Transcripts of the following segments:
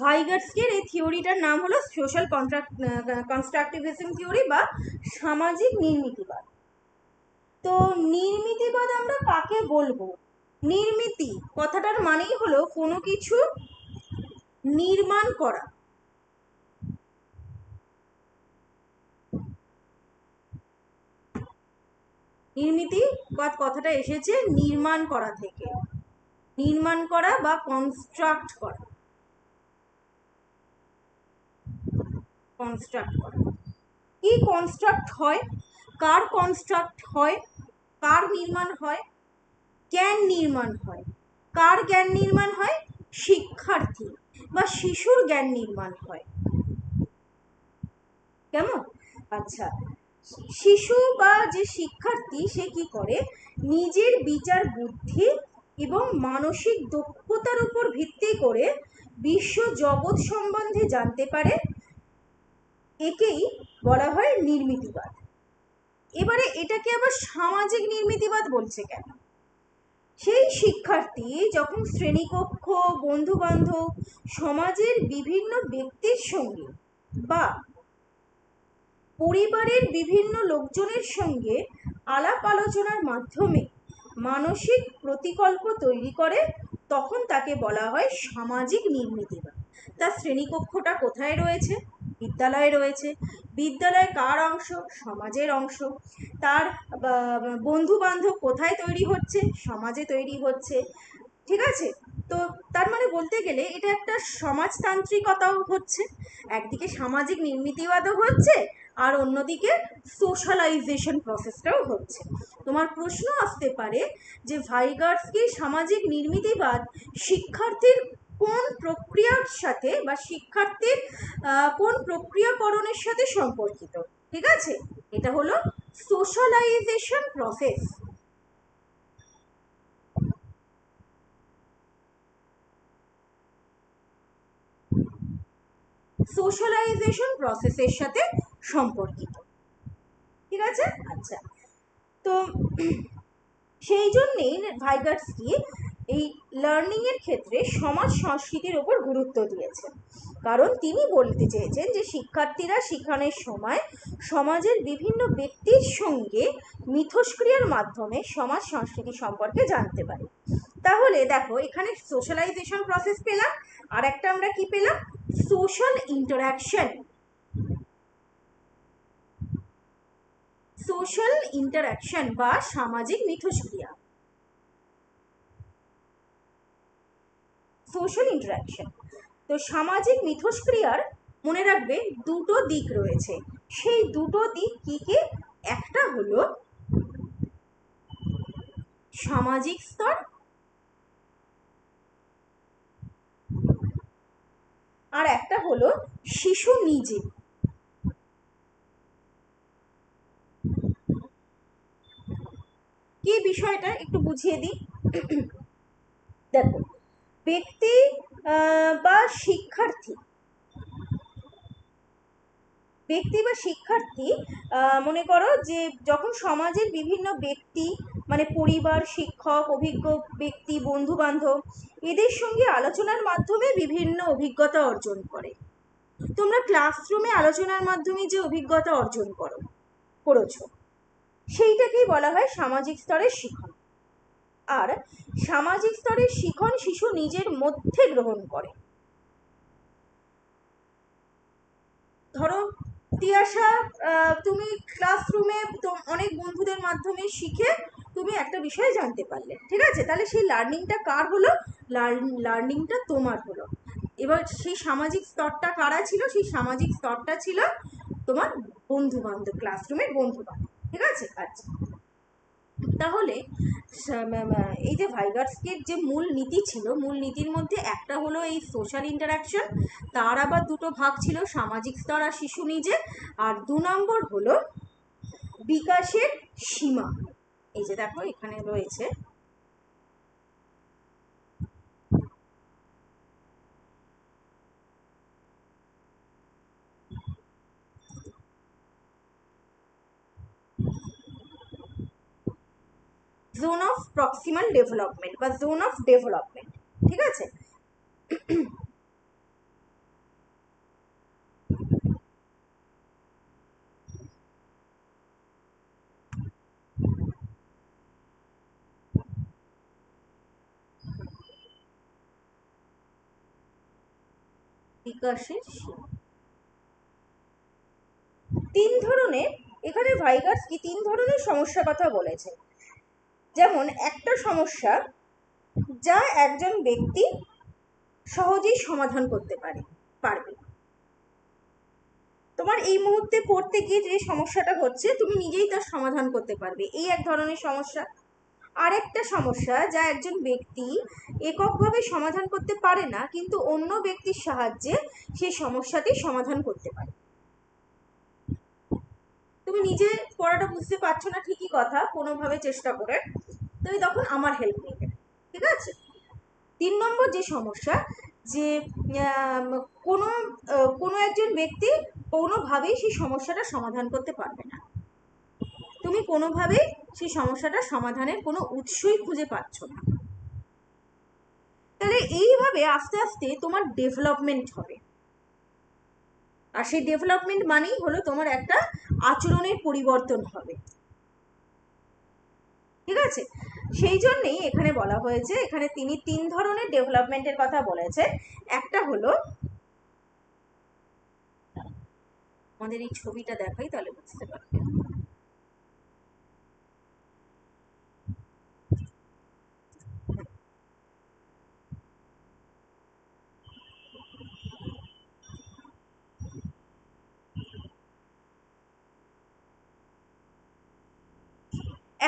ভাইগাটস্কির এই থিওরিটার নাম হলো সোশ্যাল কনস্ট্রাকটিভিজম থিওরি বা সামাজিক নির্মিতিবাদ। তো নির্মিতিবাদ আমরা কাকে বলবো? নির্মিতি কথাটার মানেই হলো কোনো কিছু নির্মাণ করা। নির্মিতিবাদ কথাটা এসেছে নির্মাণ করা থেকে, নির্মাণ করা বা কনস্ট্রাক্ট করা, কনস্ট্রাক্ট করা। কি কনস্ট্রাক্ট হয়, কার কনস্ট্রাক্ট হয়, কার নির্মাণ হয়? জ্ঞান নির্মাণ হয়। কার জ্ঞান নির্মাণ হয়? শিক্ষার্থী বা শিশুর জ্ঞান নির্মাণ হয়। কেমন? আচ্ছা, শিশু বা যে শিক্ষার্থী সে কি করে, নিজের বিচার বুদ্ধি এবং মানসিক দক্ষতার উপর ভিত্তি করে বিশ্ব জগৎ সম্বন্ধে জানতে পারে। একেই বলা হয় নির্মিতিবাদ। এবারে এটাকে আবার সামাজিক নির্মিতিবাদ বলছে কেন? সেই শিক্ষার্থী যখন শ্রেণীকক্ষ, বন্ধু বান্ধব, সমাজের বিভিন্ন ব্যক্তির সঙ্গে বা পরিবারের বিভিন্ন লোকজনের সঙ্গে আলাপ আলোচনার মাধ্যমে মানসিক প্রতিকল্প তৈরি করে, তখন তাকে বলা হয় সামাজিক নির্মিতিবাদ। তার শ্রেণীকক্ষটা কোথায় রয়েছে? বিদ্যালয়ে রয়েছে। বিদ্যালয় কার অংশ? সমাজের অংশ। তার বন্ধু বান্ধব কোথায় তৈরি হচ্ছে? সমাজে তৈরি হচ্ছে। ঠিক আছে? তো তার মানে বলতে গেলে এটা একটা সমাজতান্ত্রিকতাও হচ্ছে, একদিকে সামাজিক নির্মিতিবাদও হচ্ছে, আর অন্যদিকে সোশ্যালাইজেশন প্রসেসটাও হচ্ছে। তোমার প্রশ্ন আসতে পারে যে ভাইগাটস্কির সামাজিক নির্মিতিবাদ শিক্ষার্থীর কোন প্রক্রিয়ার সাথে বা শিক্ষার্থীর কোন প্রক্রিয়াকরণের সাথে সম্পর্কিত? ঠিক আছে, এটা হলো সোশ্যালাইজেশন প্রসেস। সোশ্যালাইজেশন প্রসেসের সাথে সম্পর্কিত। ঠিক আছে? আচ্ছা, তো সেই জন্যেই ভাইগাটস্কি এই লার্নিং এর ক্ষেত্রে সমাজ সংস্কৃতির ওপর গুরুত্ব দিয়েছেন, কারণ তিনি বলতে চেয়েছেন যে শিক্ষার্থীরা শিক্ষণের সময় সমাজের বিভিন্ন ব্যক্তির সঙ্গে মিথস্ক্রিয়ার মাধ্যমে সমাজ সংস্কৃতি সম্পর্কে জানতে পারে। তাহলে দেখো, এখানে সোশ্যালাইজেশন প্রসেস পেলাম, আর একটা আমরা কি পেলাম? Social interaction. সোশ্যাল ইন্টারাকশন বা সামাজিক মিথস্ক্রিয়া। সোশ্যাল ইন্টারাকশন, তো সামাজিক মিথস্ক্রিয়ার মনে রাখবে দুটো দিক রয়েছে। সেই দুটো দিক কি কি? একটা হলো সামাজিক স্তর, আর একটা হলো শিশু নিজে। কি বিষয়টা একটু বুঝিয়ে দিই। দেখো, ব্যক্তি বা শিক্ষার্থী, ব্যক্তি বা শিক্ষার্থী মনে করো যে যখন সমাজের বিভিন্ন ব্যক্তি মানে পরিবার, শিক্ষক, অভিজ্ঞ ব্যক্তি, বন্ধু বান্ধব এদের সঙ্গে আলোচনার মাধ্যমে বিভিন্ন অভিজ্ঞতা অর্জন করে। তোমরা ক্লাসরুমে আলোচনার মাধ্যমে যে অভিজ্ঞতা অর্জন করেছো সেইটাকেই বলা হয় সামাজিক স্তরের শিখন। আর সামাজিক স্তরের শিখন শিশু নিজের মধ্যে গ্রহণ করে। ধরো তিয়াশা, তুমি ক্লাসরুমে অনেক বন্ধুদের মাধ্যমে শিখে তুমি একটা বিষয় জানতে পারলে, ঠিক আছে? তাহলে সেই লার্নিংটা কার হলো? লার্নিংটা তোমার হলো। এবার সেই সামাজিক স্তরটা কারা ছিল? সেই সামাজিক স্তরটা ছিল তোমার বন্ধু বান্ধব, ক্লাসরুমের বন্ধু বান্ধব। ঠিক আছে? আচ্ছা, তাহলে এই যে ভাইগাটস্কির যে মূল নীতি ছিল, মূল নীতির মধ্যে একটা হলো এই সোশ্যাল ইন্টারাকশন, তার আবার দুটো ভাগ ছিল, সামাজিক স্তর আর শিশু নিজে, আর 2 নম্বর হলো বিকাশের সীমা। এই যে দেখো এখানে রয়েছে জোন অফ প্রক্সিমাল ডেভেলপমেন্ট বা জোন অফ ডেভেলপমেন্ট। ঠিক আছে? বিকাশের সীমা। তিন ধরনের, এখানে ভাইগার্সকি তিন ধরনের সমস্যার কথা বলেছে। যেমন একটা সমস্যা যা একজন ব্যক্তি সহজেই সমাধান করতে পারবে। তোমার এই মুহূর্তে পড়তে গিয়ে যে সমস্যাটা হচ্ছে তুমি নিজেই তার সমাধান করতে পারবে, এই এক ধরনের সমস্যা। আরেকটা সমস্যা যা একজন ব্যক্তি এককভাবে সমাধান করতে পারে না, কিন্তু অন্য ব্যক্তির সাহায্যে সেই সমস্যাটি সমাধান করতে পারে। তুমি নিজে পড়াটা বুঝতে পারছো না ঠিকই কথা, কোনোভাবে চেষ্টা করে তুমি তখন আমার হেল্প নেবে, ঠিক আছে। 3 নম্বর যে সমস্যা, যে কোনো কোনো একজন ব্যক্তি কোনোভাবেই সেই সমস্যাটা সমাধান করতে পারবে না, তুমি কোনোভাবেই সেই সমস্যাটা সমাধানের কোনো উৎসই খুঁজে পাচ্ছ না। তাহলে এইভাবে আস্তে আস্তে তোমার ডেভেলপমেন্ট হবে, আর সেই ডেভেলপমেন্ট মানেই হলো তোমার একটা আচরণের পরিবর্তন হবে, ঠিক আছে। সেই জন্যই এখানে বলা হয়েছে, এখানে তিনি 3 ধরনের ডেভেলপমেন্টের কথা বলেছে। একটা হলো, আমাদের এই ছবিটা দেখাই তাহলে বুঝতে পারবে।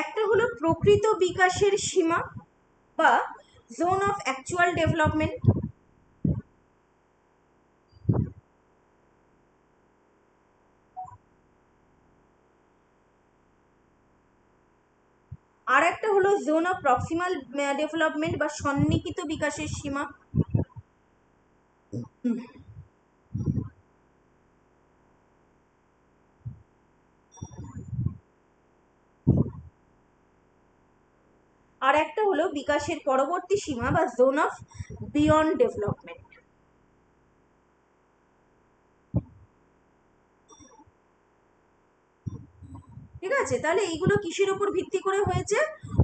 একটা হলো প্রকৃত বিকাশের সীমা বা জোন অফ অ্যাকচুয়াল ডেভেলপমেন্ট। আর একটা হলো জোন অফ প্রক্সিমাল ডেভেলপমেন্ট বা সন্নিহিত বিকাশের সীমা। আর একটা হলো বিকাশের পরবর্তী সীমা বা জোন অফ বিয়ন্ড ডেভেলপমেন্ট। ঠিক আছে, তাহলে এইগুলো কিসের উপর ভিত্তি করে হয়েছে?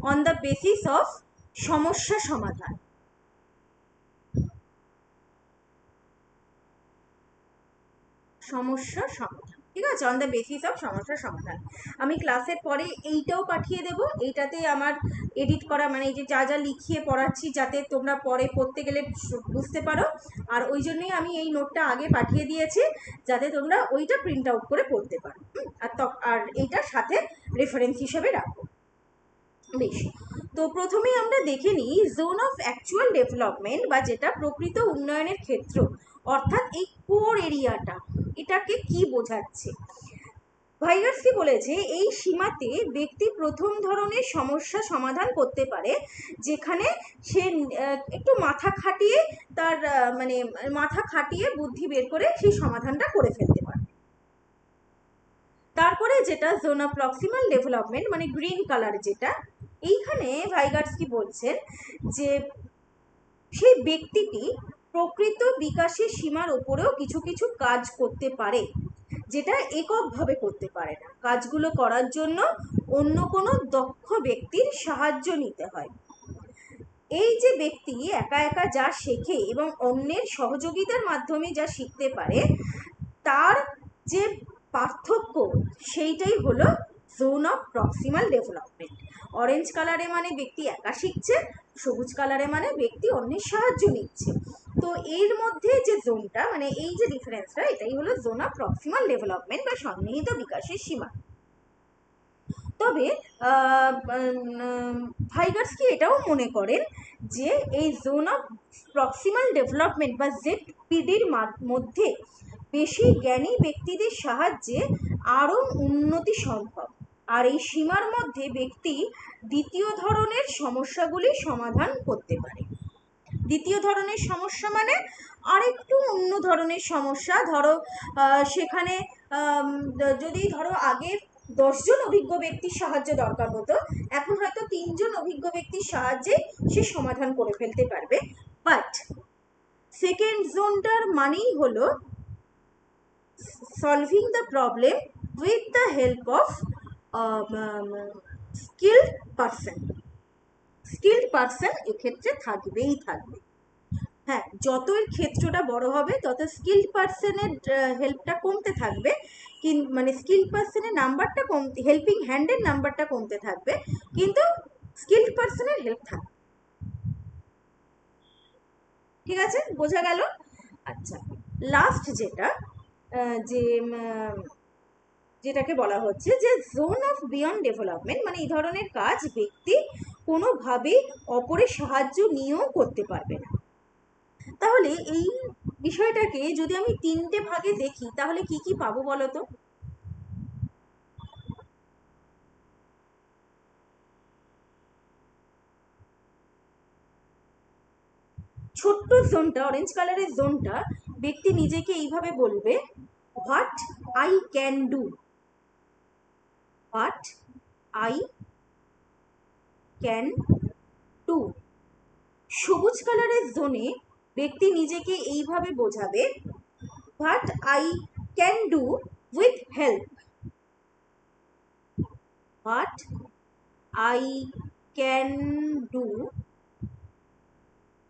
অন দ্য বেসিস অফ সমস্যা সমাধান। সমস্যা সমাধান, ঠিক আছে, অন দ্য বেসিস অফ সমস্যা সমাধান। আমি ক্লাসের পরে এইটাও পাঠিয়ে দেব, এইটাতে আমার এডিট করা মানে এই যে যা যা লিখিয়ে পড়াচ্ছি, যাতে তোমরা পরে পড়তে গেলে বুঝতে পারো। আর ওই জন্যই আমি এই নোটটা আগে পাঠিয়ে দিয়েছি, যাতে তোমরা ওইটা প্রিন্ট আউট করে পড়তে পারো। আর এইটার সাথে রেফারেন্স হিসেবে রাখো। বেশ, তো প্রথমেই আমরা দেখে নিই জোন অফ অ্যাকচুয়াল ডেভেলপমেন্ট বা যেটা প্রকৃত উন্নয়নের ক্ষেত্র, অর্থাৎ এই কোর এরিয়াটা, এটাকে কি বোঝাচ্ছে। ভাইগার্সকি বলেছে এই সীমাতে ব্যক্তি প্রথম ধরনের সমস্যা সমাধান করতে পারে, যেখানে সে একটু মাথা খাটিয়ে তার মানে মাথা খাটিয়ে বুদ্ধি বের করে সেই সমাধানটা করে ফেলতে পারে। তারপরে যেটা জোন অফ প্রক্সিমাল ডেভেলপমেন্ট মানে গ্রিন কালার, যেটা এইখানে ভাইগার্সকি বলছেন যে সেই ব্যক্তিটি প্রকৃত বিকাশের সীমার উপরেও কিছু কিছু কাজ করতে পারে, যেটা এককভাবে করতে পারে না। কাজগুলো করার জন্য অন্য কোনো দক্ষ ব্যক্তির সাহায্য নিতে হয়। এই যে ব্যক্তি একা একা যা শেখে এবং অন্যের সহযোগিতার মাধ্যমে যা শিখতে পারে, তার যে পার্থক্য সেইটাই হলো zone of proximal development. Orange কালারে মানে ব্যক্তি একা শিখছে, সবুজ কালারে মানে ব্যক্তি অন্যের সাহায্য নিচ্ছে। তো এর মধ্যে যে জোনটা মানে এই যে ডিফারেন্সটা, এটাই হলো জোন অফ প্রক্সিমাল ডেভেলপমেন্ট বা সন্নিহিত বিকাশের সীমা। তবে ভাইগার্সকি এটাও মনে করেন যে এই জোন অফ প্রক্সিমাল ডেভেলপমেন্ট বা জেডপিডির মধ্যে বেশি জ্ঞানী ব্যক্তিদের সাহায্যে আরও উন্নতি সম্ভব, আর এই সীমার মধ্যে ব্যক্তি দ্বিতীয় ধরনের সমস্যাগুলি সমাধান করতে পারে। দ্বিতীয় ধরনের সমস্যা মানে আরেকটু অন্য ধরনের সমস্যা। ধরো সেখানে যদি ধরো আগে 10 জন অভিজ্ঞ ব্যক্তির সাহায্য দরকার হতো, এখন হয়তো 3 জন অভিজ্ঞ ব্যক্তির সাহায্যে সে সমাধান করে ফেলতে পারবে। বাট সেকেন্ড জোনটার মানেই হলো solving the problem with the help of skilled person. Skilled person এক্ষেত্রে থাকবেই থাকবে। হ্যাঁ, যত এর ক্ষেত্রটা বড় হবে তত স্কিল্ড পার্সনের হেল্পটা কমতে থাকবে, মানে স্কিল্ড পার্সনের নাম্বারটা কমতে, হেল্পিং হ্যান্ডের নাম্বারটা কমতে থাকবে, কিন্তু স্কিল্ড পার্সনের হেল্প থাকবে। ঠিক আছে, বোঝা গেল? আচ্ছা, লাস্ট যেটা যে যেটাকে বলা হচ্ছে যে জোন অফ বিয়ন্ড ডেভেলপমেন্ট, মানে এই ধরনের কাজ ব্যক্তি কোনোভাবেই অপরের সাহায্য নিয়েও করতে পারবে না। তাহলে এই বিষয়টাকে যদি আমি তিনটে ভাগে দেখি তাহলে কি কি পাবো বলো তো? ছোট্ট জোনটা, অরেঞ্জ কালারের জোনটা, ব্যক্তি নিজেকে এইভাবে বলবে, what I can do, what I can do. সবুজ কালারের জোনে ব্যক্তি নিজেকে এইভাবে বোঝাবে, what I can do with help, what I can do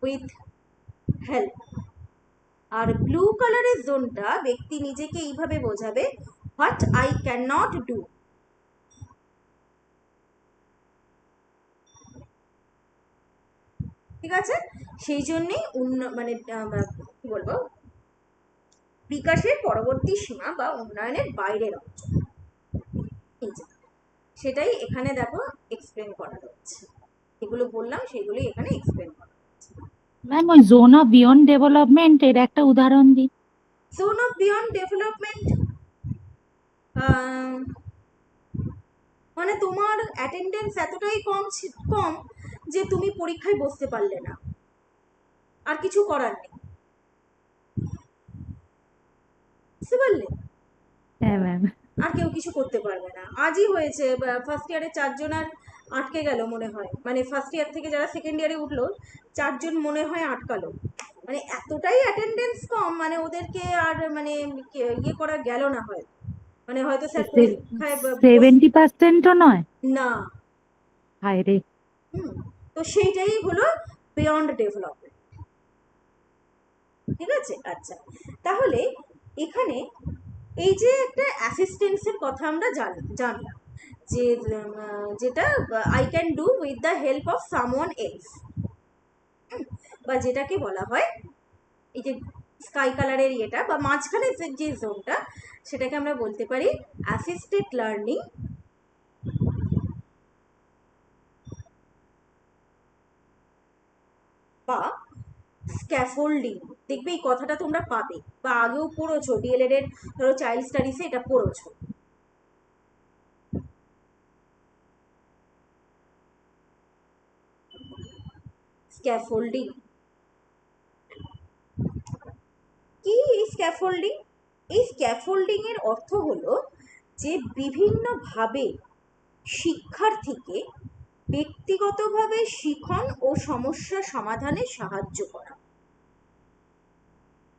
with help. আর ব্লু কালারের জোনটা ব্যক্তি নিজেকে এইভাবে বোঝাবে, what I can not do. ঠিক আছে, সেই জন্যে মানে কি বলবো, বিকাশের পরবর্তী সীমা বা উন্নয়নের বাইরের অঞ্চল, সেটাই এখানে দেখো এক্সপ্লেন করা হচ্ছে। এগুলো বললাম সেগুলোই এখানে এক্সপ্লেন করা হচ্ছে। ম্যাম ওই জোন অফ বিয়ন্ড ডেভেলপমেন্ট এর একটা উদাহরণ দিন। জোন অফ বিয়ন্ড ডেভেলপমেন্ট মানে তোমার অ্যাটেন্ডেন্স এতটাই কম যে তুমি পরীক্ষায় বসতে পারলে না, আর কিছু করার নেই। বুঝতে পারলে? হ্যাঁ ম্যাম। আর কেউ কিছু করতে পারবে না। আজই হয়েছে, ফার্স্ট ইয়ারে 4 জন আর আটকে গেল মনে হয়, মানে ফার্স্ট ইয়ার থেকে যারা সেকেন্ড ইয়ারে উঠলো 4 জন মনে হয় আটকালো। মানে এতটাই অ্যাটেন্ডেন্স কম, মানে ওদেরকে আর মানে ইয়ে করা গেল না, হয় মানে হয়তো স্যার পরীক্ষায় 70%ও নয়? না। হায় রে। তো সেইটাই হলো বিয়ন্ড ডেভেলপমেন্ট। ঠিক আছে, আচ্ছা, তাহলে এখানে এই যে একটা অ্যাসিস্ট্যান্সের কথা আমরা জানলাম, যে যেটা I can do with the help of someone else, বা যেটাকে বলা হয় এই যে স্কাই কালারের ইয়েটা বা মাঝখানে যে জোনটা, সেটাকে আমরা বলতে পারি অ্যাসিস্টেড লার্নিং বা স্ক্যাফোল্ডিং। দেখবে এই কথাটা তোমরা পাবে বা আগেও পড়েছো, ডিএলএড এর ধরো চাইল্ড স্টাডিজে এটা পড়েছো। স্ক্যাফোল্ডিং কি? এই স্ক্যাফোল্ডিং, এই স্ক্যাফোল্ডিং এর অর্থ হলো যে বিভিন্নভাবে শিক্ষার্থীকে ব্যক্তিগতভাবে শিখন ও সমস্যা সমাধানে সাহায্য করা।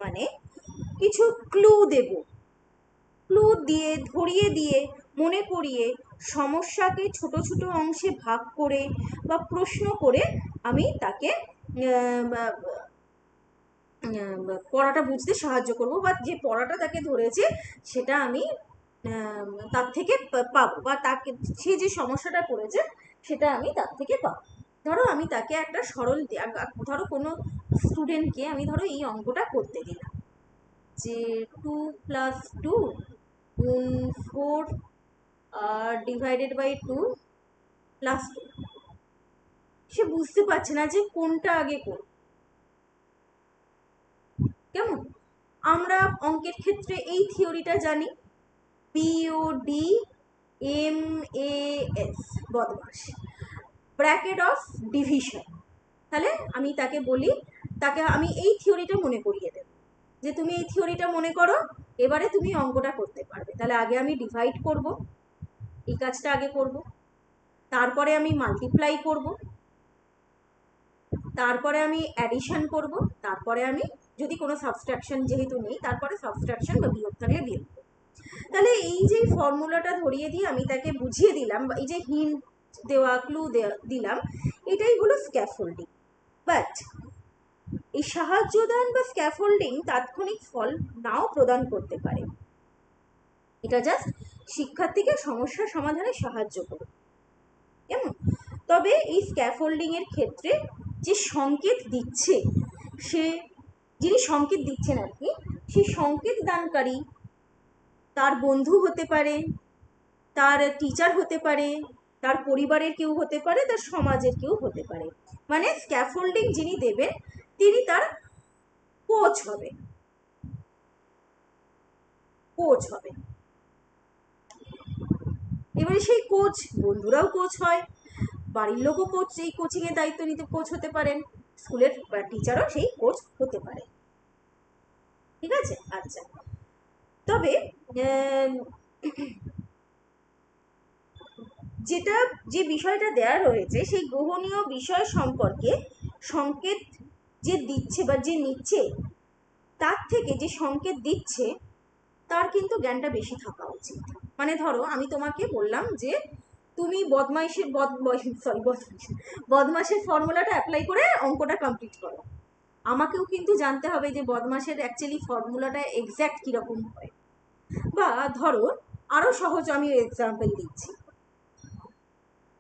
মানে কিছু ক্লু দেব, ক্লু দিয়ে, ধরিয়ে দিয়ে, মনে করিয়ে, সমস্যাকে ছোট ছোট অংশে ভাগ করে বা প্রশ্ন করে আমি তাকে পড়াটা বুঝতে সাহায্য করব, বা যে পড়াটা তাকে ধরেছে সেটা আমি তার থেকে পাবো, বা তাকে সে যে সমস্যাটা করেছে সেটা আমি তার থেকে পাবো। ধরো আমি তাকে একটা সরল, ধরো কোনো স্টুডেন্টকে আমি ধরো এই অঙ্কটা করতে দিলাম যে 2 + 2 4 ডিভাইডেড বাই 2 + 2। সে বুঝতে পারছে না যে কোনটা আগে করব। কেমন? আমরা অঙ্কের ক্ষেত্রে এই থিওরিটা জানি, BODMAS, বদমাস, ব্র্যাকেট অফ ডিভিশন। তাহলে আমি তাকে বলি, তাকে আমি এই থিওরিটা মনে করিয়ে দেব যে তুমি এই থিওরিটা মনে করো, এবারে তুমি অঙ্কটা করতে পারবে। তাহলে আগে আমি ডিভাইড করব, এই কাজটা আগে করব, তারপরে আমি মাল্টিপ্লাই করব, তারপরে আমি অ্যাডিশন করব, তারপরে আমি যদি কোনো সাবস্ট্রাকশন যেহেতু নেই তারপরে সাবস্ট্রাকশন বা বিয়োগ থাকলে বিয়োগ। তাহলে এই যে ফর্মুলাটা ধরিয়ে দিয়ে আমি তাকে বুঝিয়ে দিলাম, বা এই যে হিন্ট দেওয়া, ক্লু দিলাম, এটাই হলো স্ক্যাফোল্ডিং। বাট এই সাহায্যদান বা স্ক্যাফোল্ডিং তাৎক্ষণিক ফল নাও প্রদান করতে পারে, এটা জাস্ট শিক্ষার্থীকে সমস্যা সমাধানে সাহায্য করবে। কেমন? তবে এই স্ক্যাফোল্ডিং এর ক্ষেত্রে যে সংকেত দিচ্ছে, সে যিনি সংকেত দিচ্ছেন আর কি, সেই সংকেত দানকারী তার বন্ধু হতে পারে, তার টিচার হতে পারে, তার পরিবারের কেউ হতে পারে, তার সমাজের কেউ হতে পারে। মানে স্ক্যাফোল্ডিং যিনি দেবেন তিনি তার কোচ হবে, কোচ হবে। এবারে সেই কোচ, বন্ধুরাও কোচ হয়, বাড়ির লোকও কোচ, এই কোচিং এর দায়িত্ব নিতে কোচ হতে পারেন, স্কুলের টিচারও সেই কোচ হতে পারে। ঠিক আছে? আচ্ছা, তবে যেটা যে বিষয়টা দেওয়া রয়েছে সেই গ্রহণীয় বিষয় সম্পর্কে সংকেত যে দিচ্ছে বা যে নিচ্ছে, তার থেকে যে সংকেত দিচ্ছে তার কিন্তু জ্ঞানটা বেশি থাকা উচিত। মানে ধরো আমি তোমাকে বললাম যে তুমি বদমাসের ফর্মুলাটা অ্যাপ্লাই করে অঙ্কটা কমপ্লিট করো, আমাকেও কিন্তু জানতে হবে যে বদমাসের অ্যাকচুয়ালি ফর্মুলাটা এক্স্যাক্ট কিরকম হয়। বা ধরো আরো সহজ আমি এক্সাম্পল দিচ্ছি,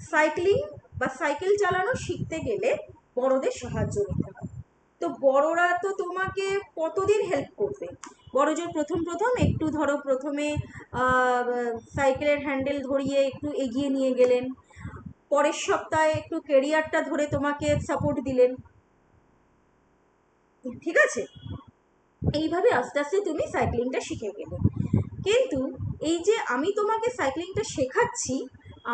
সাইক্লিং বা সাইকেল চালানো শিখতে গেলে বড়দের সাহায্য নিতে হয়। তো বড়রা তো তোমাকে কতদিন হেল্প করবে? বড়জন প্রথম প্রথম একটু ধরো প্রথমে সাইকেলের হ্যান্ডেল ধরিয়ে একটু এগিয়ে নিয়ে গেলেন, পরের সপ্তাহে একটু ক্যারিয়ারটা ধরে তোমাকে সাপোর্ট দিলেন। ঠিক আছে? এইভাবে আস্তে আস্তে তুমি সাইক্লিংটা শিখে গেলে। কিন্তু এই যে আমি তোমাকে সাইক্লিংটা শেখাচ্ছি,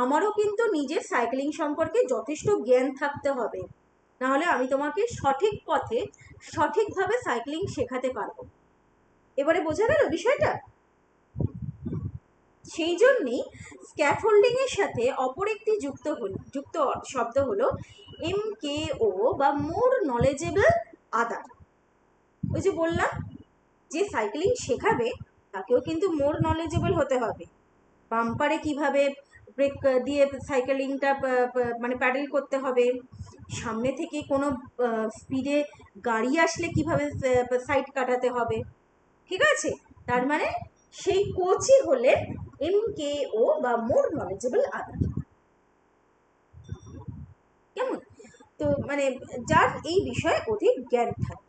আমারও কিন্তু নিজের সাইক্লিং সম্পর্কে যথেষ্ট জ্ঞান থাকতে হবে, নাহলে আমি তোমাকে সঠিক পথে সঠিকভাবে সাইক্লিং শেখাতে পারবো। এবারে বোঝা গেল বিষয়টা? সেই জন্যই স্ক্যাফোল্ডিং এর সাথে অপর একটি যুক্ত শব্দ হলো MKO বা মোর নলেজেবল আদার। ওই যে বললাম যে সাইক্লিং শেখাবে তাকেও কিন্তু মোর নলেজেবল হতে হবে। বাম্পারে কিভাবে ব্রেক দিয়ে সাইকেলিংটা মানে প্যাডেল করতে হবে, সামনে থেকে কোনো স্পিডে গাড়ি আসলে কিভাবে সাইড কাটাতে হবে। ঠিক আছে? তার মানে সেই কোচই হলেন MKO বা মোর নলেজেবল আদার। কেমন? তো মানে যার এই বিষয়ে অধিক জ্ঞান থাকে।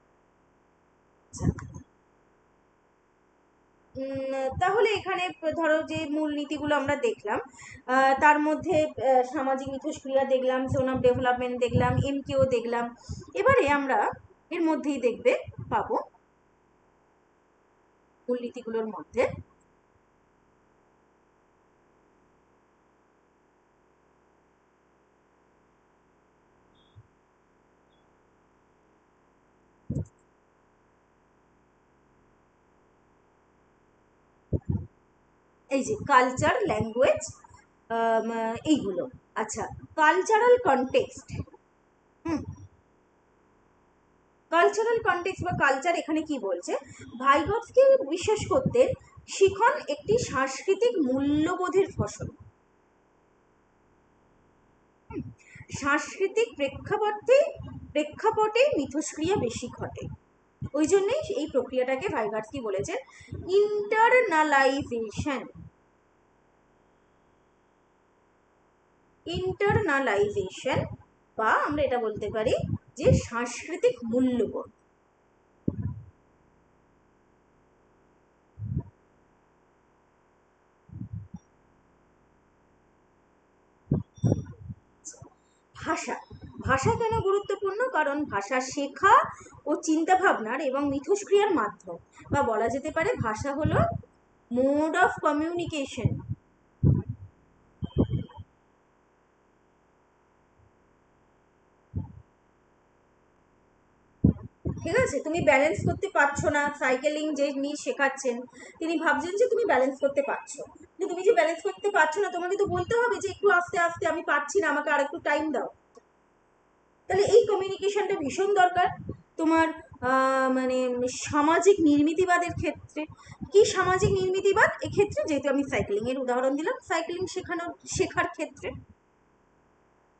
তাহলে এখানে ধরো যে মূলনীতিগুলো আমরা দেখলাম, তার মধ্যে সামাজিক মিথস্ক্রিয়া দেখলাম, জোন অফ ডেভেলপমেন্ট দেখলাম, MKO দেখলাম। এবারে আমরা এর মধ্যেই দেখবে পাবো মূলনীতিগুলোর মধ্যে এই যে কালচার, ল্যাঙ্গুয়েজ, এইগুলো। আচ্ছা, কালচারাল কনটেক্সট। কালচারাল কনটেক্সট বা কালচার এখানে কি বলছে? ভাইগটস্কি বিশ্বাস করতেন শিখন একটি সাংস্কৃতিক মূল্যবোধের ফসল। সাংস্কৃতিক প্রেক্ষাপটে মিথস্ক্রিয়া বেশি ঘটে। ওই জন্যই এই প্রক্রিয়াটাকে ভাইগটস্কি বলেছেন ইন্টারনালাইজেশন। ইন্টারনালাইজেশন বা আমরা এটা বলতে পারি যে সাংস্কৃতিক মূল্যবোধ। ভাষা, ভাষা কেন গুরুত্বপূর্ণ? কারণ ভাষা শেখা ও চিন্তা ভাবনার এবং মিথস্ক্রিয়ার মাধ্যম, বা বলা যেতে পারে ভাষা হলো মোড অফ কমিউনিকেশন। ঠিক আছে? তুমি ব্যালেন্স করতে পারছো না, সাইকেলিং যে নিয়ে শেখাচ্ছেন তিনি ভাবছেন যে তুমি ব্যালেন্স করতে পারছো, কিন্তু তুমি যে ব্যালেন্স করতে পারছো না, তোমাকে তো বলতে হবে যে একটু আস্তে আস্তে, আমি পারছি না, আমাকে আর একটু টাইম দাও। তাহলে এই কমিউনিকেশনটা ভীষণ দরকার তোমার মানে সামাজিক নির্মিতিবাদের ক্ষেত্রে। কি সামাজিক নির্মিতিবাদ? এক্ষেত্রে যেহেতু আমি সাইক্লিং এর উদাহরণ দিলাম, সাইক্লিং শেখার ক্ষেত্রে।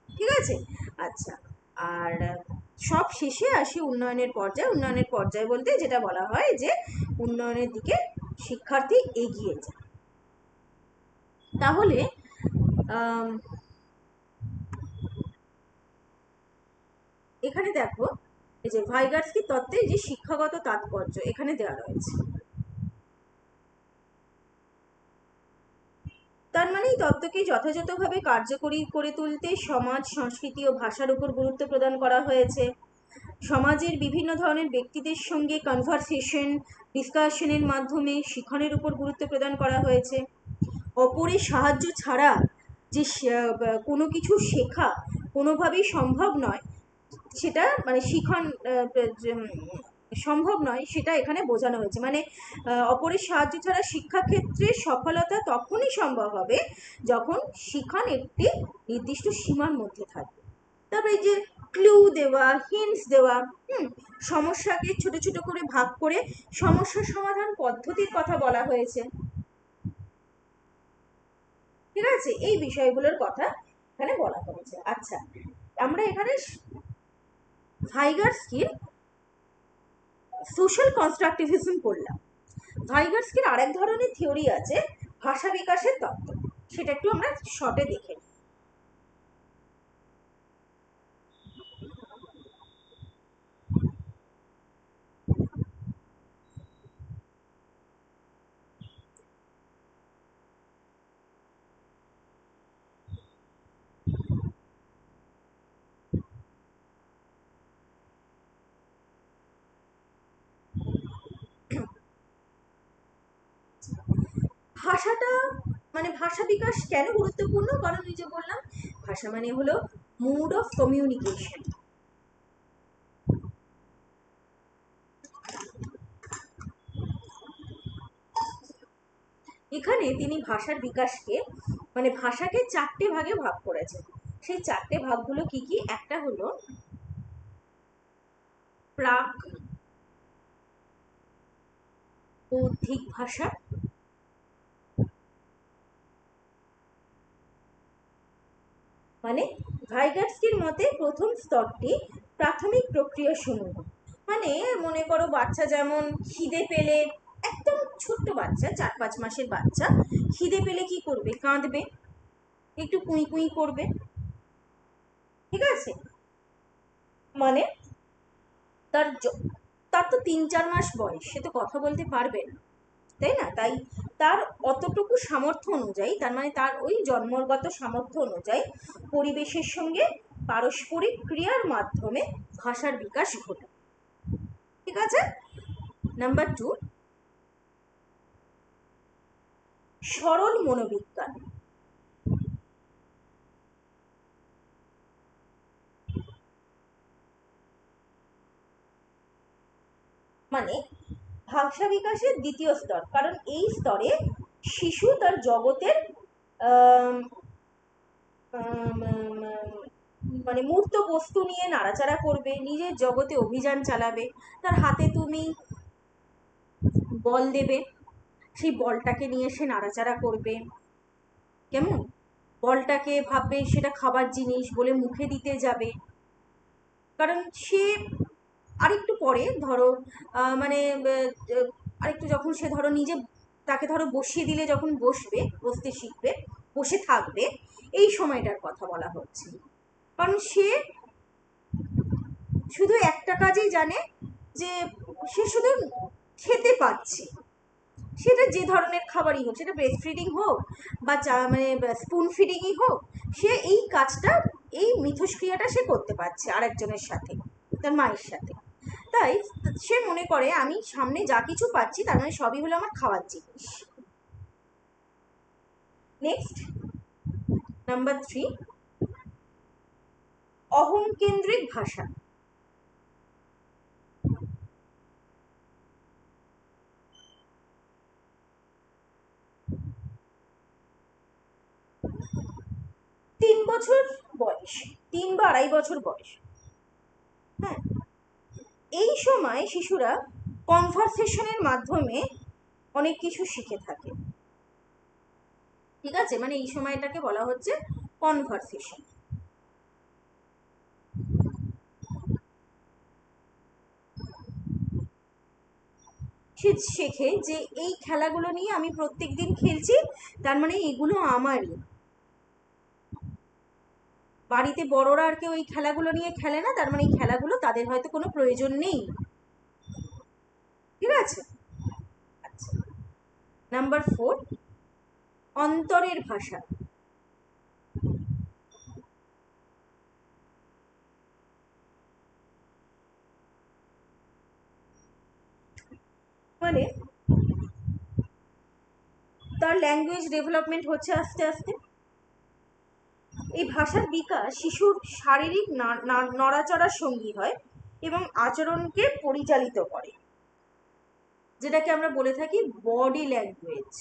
ঠিক আছে? আচ্ছা, আর সব শেষে আসি উন্নয়নের পর্যায়ে। উন্নয়নের পর্যায় বলতে যেটা বলা হয় যে উন্নয়নের দিকে শিক্ষার্থী এগিয়ে যায়। তাহলে এখানে দেখো এই যে ভাইগার্সকি তত্ত্বে যে শিক্ষাগত তাৎপর্য এখানে দেওয়া রয়েছে। তার মানে এই তত্ত্বকে যথাযথভাবে কার্যকরী করে তুলতে সমাজ, সংস্কৃতি ও ভাষার উপর গুরুত্ব প্রদান করা হয়েছে। সমাজের বিভিন্ন ধরনের ব্যক্তিদের সঙ্গে কনভারসেশন, ডিসকাশনের মাধ্যমে শিক্ষণের উপর গুরুত্ব প্রদান করা হয়েছে। অপরের সাহায্য ছাড়া যে কোনো কিছু শেখা কোনোভাবেই সম্ভব নয়, সেটা মানে শিখন সম্ভব নয়, সেটা এখানে বোঝানো হয়েছে। মানে অপরের সাহায্য ছাড়া শিক্ষাক্ষেত্রে সফলতা তখনই সম্ভব হবে যখন শিখন একটি নির্দিষ্ট সীমার মধ্যে থাকবে। তারপরে যে ক্লু দেওয়া, হিন্টস দেওয়া, সমস্যাকে ছোট ছোট করে ভাগ করে সমস্যা সমাধান পদ্ধতির কথা বলা হয়েছে। ঠিক আছে, এই বিষয়গুলোর কথা এখানে বলা হয়েছে। আচ্ছা, আমরা এখানে ভাইগার্সকির সোশ্যাল কনস্ট্রাকটিভিজম পড়লাম। ভাইগার্সকির আরেক ধরনের থিওরি আছে ভাষা বিকাশের তত্ত্ব, সেটা একটু আমরা শর্টে দেখে নিই। ভাষাটা মানে ভাষা বিকাশ কেন গুরুত্বপূর্ণ? কারণ এই যে বললাম, ভাষা মানে হলো মোড অফ কমিউনিকেশন। এখানে তিনি ভাষার বিকাশকে মানে ভাষাকে 4টে ভাগে ভাগ করেছেন। সেই 4টে ভাগগুলো কি কি? একটা হলো প্রাক বৌদ্ধিক ভাষা, মানে ভাইগার্সকির মতে প্রথম স্তরটি প্রাথমিক প্রক্রিয়া সমূহ। মানে মনে করো বাচ্চা যেমন খিদে পেলে, একদম ছোট্ট বাচ্চা 4-5 মাসের বাচ্চা খিদে পেলে কি করবে? কাঁদবে, একটু কুঁই কুঁই করবে। ঠিক আছে, মানে তার তার তো 3-4 মাস বয়স, সে তো কথা বলতে পারবে না, তাই না? তাই তার অতটুকু সামর্থ্য অনুযায়ী, তার মানে তার ওই জন্মগত সামর্থ্য অনুযায়ী পরিবেশের সঙ্গে পারস্পরিক ক্রিয়ার মাধ্যমে ভাষার বিকাশ ঘটে। ঠিক আছে। নাম্বার 2, সরল মনোবিজ্ঞান। মানে ভাষা বিকাশের দ্বিতীয় স্তর, কারণ এই স্তরে শিশু তার জগতের মানে মূর্ত বস্তু নিয়ে নাড়াচাড়া করবে, নিজের জগতে অভিযান চালাবে। তার হাতে তুমি বল দেবে, সেই বলটাকে নিয়ে সে নাড়াচাড়া করবে। কেমন? বলটাকে ভাববে সেটা খাবার জিনিস বলে মুখে দিতে যাবে। কারণ সে আরেকটু পরে ধরো মানে আরেকটু যখন সে ধরো নিজে তাকে ধরো বসিয়ে দিলে যখন বসতে শিখবে, বসে থাকবে, এই সময়টার কথা বলা হচ্ছে। কারণ সে শুধু একটা কাজই জানে, যে সে শুধু খেতে পাচ্ছে, সেটা যে ধরনের খাবারই হোক, সেটা ব্রেস্ট ফিডিং হোক বা মানে স্পুন ফিডিংই হোক, সে এই কাজটা, এই মিথস্ক্রিয়াটা সে করতে পারছে আরেকজনের সাথে, তার মায়ের সাথে। তাই সে মনে করে আমি সামনে যা কিছু পাচ্ছি তার মানে সবই হলো আমার খাওয়ার জিনিস। নেক্সট, নাম্বার 3, অহংকেন্দ্রিক ভাষা। তিন বছর বয়স, 3 বা 2.5 বছর বয়স, হ্যাঁ, এই সময় শিশুরা কনভারসেশনের মাধ্যমে অনেক কিছু শিখে থাকে। ঠিক আছে, মানে এই সময়টাকে বলা হচ্ছে কনভারসেশন। সে শেখে যে এই খেলাগুলো নিয়ে আমি প্রত্যেকদিন খেলছি, তার মানে এগুলো আমারই। বাড়িতে বড়রা আর কেউ এই খেলাগুলো নিয়ে খেলে না, তার মানে এই খেলাগুলো তাদের হয়তো কোনো প্রয়োজন নেই। ঠিক আছে? আচ্ছা, নাম্বার 4, অন্তরের ভাষা। মানে তার ল্যাঙ্গুয়েজ ডেভেলপমেন্ট হচ্ছে আস্তে আস্তে। এই ভাষার বিকাশ শিশুর শারীরিক নড়াচড়ার সঙ্গী হয় এবং আচরণকে পরিচালিত করে, যেটাকে আমরা বলে থাকি বডি ল্যাঙ্গুয়েজ।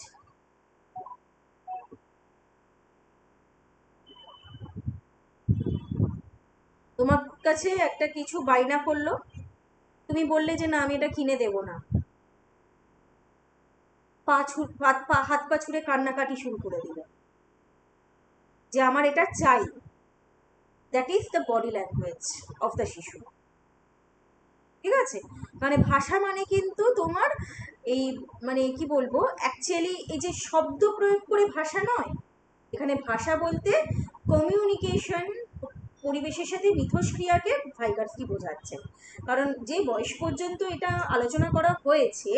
তোমার কাছে একটা কিছু বায়না করলো, তুমি বললে যে না আমি এটা কিনে দেব না, হাত পা ছুড়ে কান্নাকাটি শুরু করে দিল যে আমার এটা চাই। That is the body language of the শিশু। ঠিক আছে? মানে ভাষা মানে কিন্তু তোমার এই মানে কি বলবো, অ্যাকচুয়ালি এই যে শব্দ প্রয়োগ করে ভাষা নয়, এখানে ভাষা বলতে কমিউনিকেশন, পরিবেশের সাথে মিথস্ক্রিয়াকে ভাইগার্সকি বোঝাচ্ছে। কারণ যে বয়স পর্যন্ত এটা আলোচনা করা হয়েছে,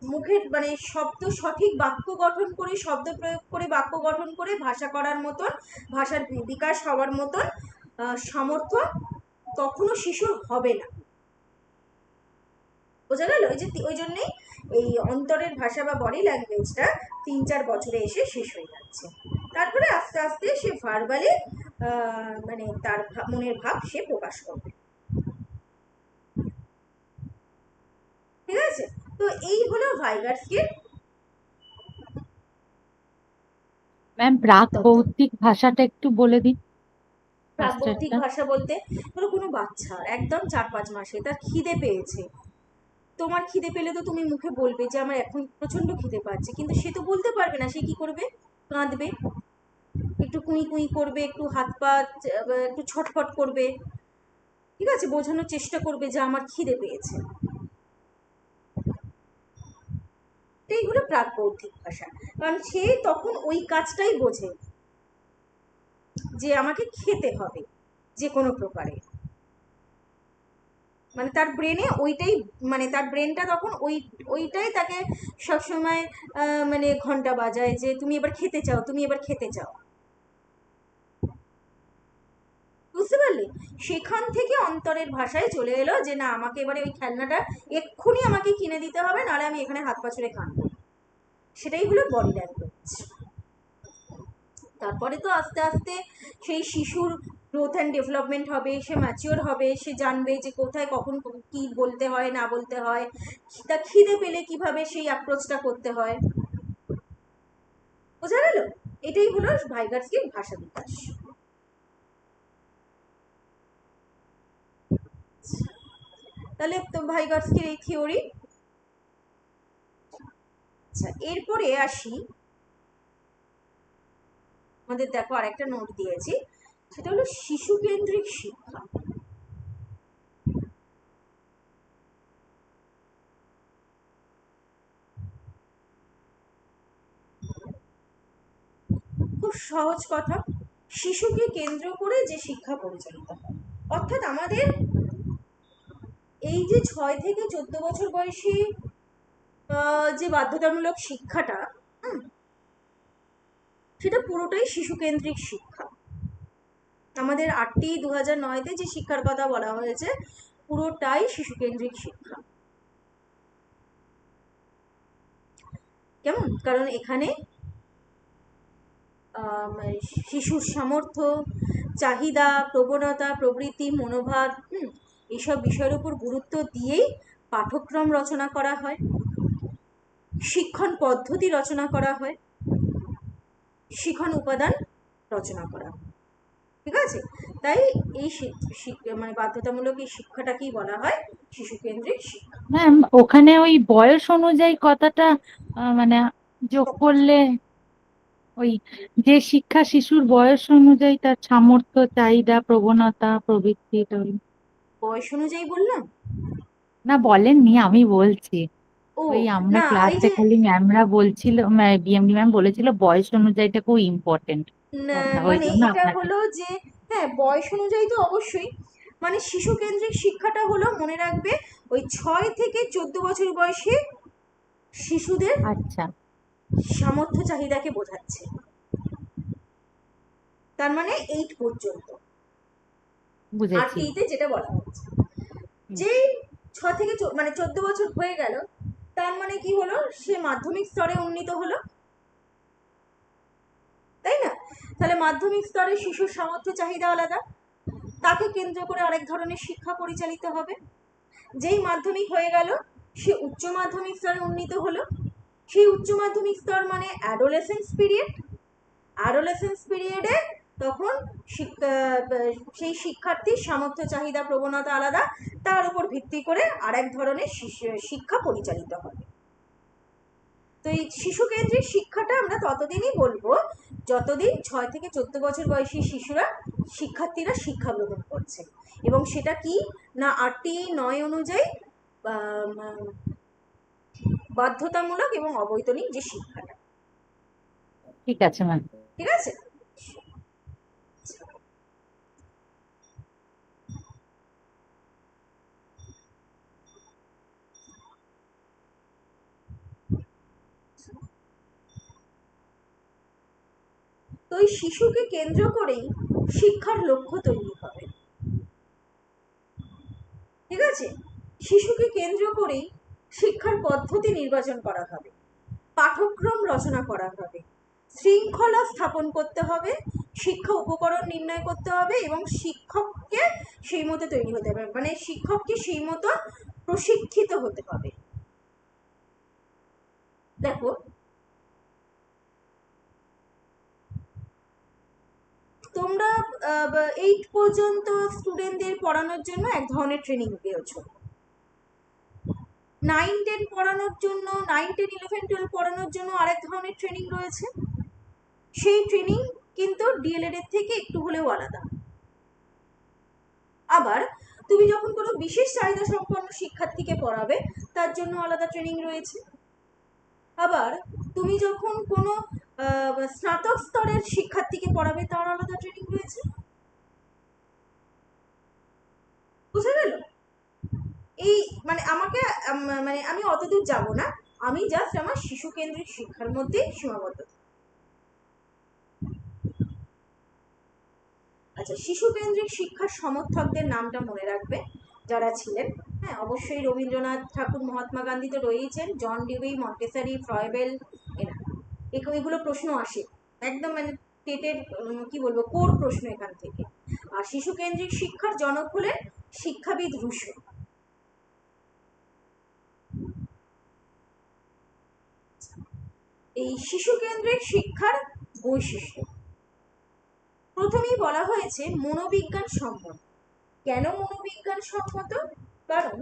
মুখের মানে শব্দ সঠিক বাক্য গঠন করে, শব্দ প্রয়োগ করে বাক্য গঠন করে ভাষা করার মতন, ভাষার বিকাশ হওয়ার মতন সামর্থ্য কখনো শিশুর হবে না। বোঝা গেল? ওই জন্যেই এই অন্তরের ভাষা বা বডি ল্যাঙ্গুয়েজটা 3-4 বছরে এসে শেষ হয়ে যাচ্ছে। তারপরে আস্তে আস্তে সে ভার্বালি মানে তার মনের ভাব সে প্রকাশ করবে। ঠিক আছে? তো এই হলো ভাইগার্সকির। ম্যাম প্রাক-বৌদ্ধিক ভাষাটা একটু বলে দিন। প্রাগবৌদ্ধিক ভাষা বলতে ধরো কোনো বাচ্চা একদম 4-5 মাসে, তার খিদে পেয়েছে, তোমার খিদে পেলে তো তুমি মুখে বলবে যে আমার এখন প্রচন্ড খিদে পাচ্ছে, কিন্তু সে তো বলতে পারবে না, সে কি করবে? কাঁদবে, একটু কুঁই কুঁই করবে, একটু হাত পা একটু ছটফট করবে। ঠিক আছে? বোঝানোর চেষ্টা করবে যে আমার খিদে পেয়েছে। এইগুলো প্রাগবৌদ্ধিক ভাষা, কারণ সে তখন ওই কাজটাই বোঝে যে আমাকে খেতে হবে যে কোনো প্রকারে। মানে তার ব্রেনে ওইটাই, মানে তার ব্রেনটা তখন ওইটাই তাকে সবসময় মানে ঘন্টা বাজায় যে তুমি এবার খেতে চাও, তুমি এবার খেতে চাও। বুঝতে পারলে? সেখান থেকে অন্তরের ভাষায় চলে এলো যে না আমাকে এবারে ওই খেলনাটা এক্ষুনি আমাকে কিনে দিতে হবে, নাহলে আমি এখানে হাত পা ছুড়ে কাঁদবো। সেটাই হলো বডি ল্যাঙ্গুয়েজ। তারপরে তো আস্তে আস্তে সেই শিশুর গ্রোথ অ্যান্ড ডেভেলপমেন্ট হবে, সে ম্যাচিওর হবে, সে জানবে যে কোথায় কখন কি বলতে হয় না বলতে হয়, তা খিদে পেলে কিভাবে সেই অ্যাপ্রোচটা করতে হয়। বোঝা গেল? এটাই হলো ভাইগার্সকির ভাষা বিকাশ। তাহলে তো ভাইগার্সকির এই থিওরি। আচ্ছা, এরপরে আসি, আমাদের দেখো আরেকটা নোট দিয়েছি, সেটা হলো শিশু কেন্দ্রিক শিক্ষা। খুব সহজ কথা, শিশুকে কেন্দ্র করে যে শিক্ষা পরিচালিত হয়, অর্থাৎ আমাদের এই যে 6 থেকে 14 বছর বয়সী যে বাধ্যতামূলক শিক্ষাটা, সেটা পুরোটাই শিশু কেন্দ্রিক শিক্ষা। আমাদের 8টি 2009-তে যে শিক্ষার কথা বলা হয়েছে পুরোটাই শিশু কেন্দ্রিক শিক্ষা। কেমন? কারণ এখানে শিশুর সামর্থ্য, চাহিদা, প্রবণতা, প্রবৃত্তি, মনোভাব, এইসব বিষয়ের উপর গুরুত্ব দিয়েই পাঠ্যক্রম রচনা করা হয়, শিক্ষণ পদ্ধতি রচনা করা হয়, শিক্ষণ উপাদান রচনা করা হয়। ঠিক আছে? তাই এই মানে বাধ্যতামূলক এই শিক্ষাটাকেই বলা হয় শিশু কেন্দ্রিক শিক্ষা। ম্যাম ওখানে ওই বয়স অনুযায়ী কথাটা মানে যোগ করলে ওই যে শিক্ষা শিশুর বয়স অনুযায়ী তার সামর্থ্য, চাহিদা, প্রবণতা, প্রবৃত্তি, এটা বয়স অনুযায়ী বললাম? না বলেননি, আমি বলছি। ও ওই আমরা না, এই ক্লাসে যে খালি ম্যামরা বলছিল, বিএমডি ম্যাম বলেছিল বয়স অনুযায়ীটা খুব ইম্পর্টেন্ট কথা, ওই মানে জন্য এটা আপনাকে। হলো যে, হ্যাঁ বয়স অনুযায়ী তো অবশ্যই, মানে শিশু কেন্দ্রিক শিক্ষাটা হলো মনে রাখবে ওই 6 থেকে 14 বছর বয়সী শিশুদের আচ্ছা, সামর্থ্য চাহিদাকে বোঝাচ্ছে। তার মানে 8 পর্যন্ত। বুঝেছি। আরটিইতে যেটা বলা হচ্ছে, হুম, যেই 6 থেকে মানে 14 বছর হয়ে গেল, তার মানে কি হলো, সে মাধ্যমিক স্তরে উন্নীত হলো, তাই না? তাহলে মাধ্যমিক স্তরে শিশুর সামর্থ্য চাহিদা আলাদা, তাকে কেন্দ্র করে আরেক ধরনের শিক্ষা পরিচালিত হবে। যেই মাধ্যমিক হয়ে গেল, সে উচ্চ মাধ্যমিক স্তরে উন্নীত হলো, সেই উচ্চ মাধ্যমিক স্তর মানে অ্যাডোলেসেন্স পিরিয়ড। অ্যাডোলেসেন্স পিরিয়ডে তখন সেই শিক্ষার্থীর সামর্থ্য চাহিদা প্রবণতা আলাদা, তার উপর ভিত্তি করে আরেক ধরনের শিক্ষা পরিচালিত হবে। তো এই শিশু কেন্দ্রিক শিক্ষাটা আমরা ততদিনই বলবো যতদিন 6 থেকে 14 বছর বয়সী শিশুরা, শিক্ষার্থীরা শিক্ষা গ্রহণ করছে। এবং সেটা কি না, RTI 9 অনুযায়ী বাধ্যতামূলক এবং অবৈতনিক যে শিক্ষাটা। ঠিক আছে ম্যাম। ঠিক আছে। তো এই শিশুকে কেন্দ্র করেই শিক্ষার লক্ষ্য তৈরি হবে। ঠিক আছে। শিশুকে কেন্দ্র করেই শিক্ষার পদ্ধতি নির্বাচন করা হবে, পাঠ্যক্রম রচনা করা হবে, শৃঙ্খলা স্থাপন করতে হবে, শিক্ষা উপকরণ নির্ণয় করতে হবে এবং শিক্ষককে সেই মতো তৈরি হতে হবে, মানে শিক্ষককে সেই মতো প্রশিক্ষিত হতে হবে। দেখো, তোমরা 8 পর্যন্ত স্টুডেন্টদের পড়ানোর জন্য এক ধরনের ট্রেনিং পেয়েছো, 9-10 পড়ানোর জন্য, 9-10-11-12 পড়ানোর জন্য আরেক ধরনের ট্রেনিং রয়েছে। সেই ট্রেনিং কিন্তু ডিএলএড এর থেকে একটু হলেও আলাদা। আবার তুমি যখন কোনো বিশেষ চাহিদা সম্পন্ন শিক্ষার্থীকে পড়াবে, তার জন্য আলাদা ট্রেনিং রয়েছে। আবার তুমি যখন কোনো স্নাতক স্তরের শিক্ষার্থীকে পড়াবে, তার আলাদা ট্রেনিং রয়েছে। বুঝে গেল? এই মানে আমাকে মানে আমি অতদূর যাব না, আমি জাস্ট আমার শিশু কেন্দ্রিক শিক্ষার মধ্যে সীমাবদ্ধ। আচ্ছা, শিশু কেন্দ্রিক শিক্ষার সমর্থকদের নামটা মনে রাখবে যারা ছিলেন। হ্যাঁ, অবশ্যই রবীন্দ্রনাথ ঠাকুর, মহাত্মা গান্ধী তো রয়েইছেন, জন ডিউই, মন্টেসারি, ফ্রয়েবেল, এরা। এগুলো প্রশ্ন আসে একদম, মানে টেটের কি বলবো, কোর প্রশ্ন এখান থেকে। আর শিশু কেন্দ্রিক শিক্ষার জনক হলেন শিক্ষাবিদ রুশো। এই শিশু কেন্দ্রিক শিক্ষার বৈশিষ্ট্য প্রথমেই বলা হয়েছে মনোবিজ্ঞান সম্মত। কেন মনোবিজ্ঞান সম্মত? কারণ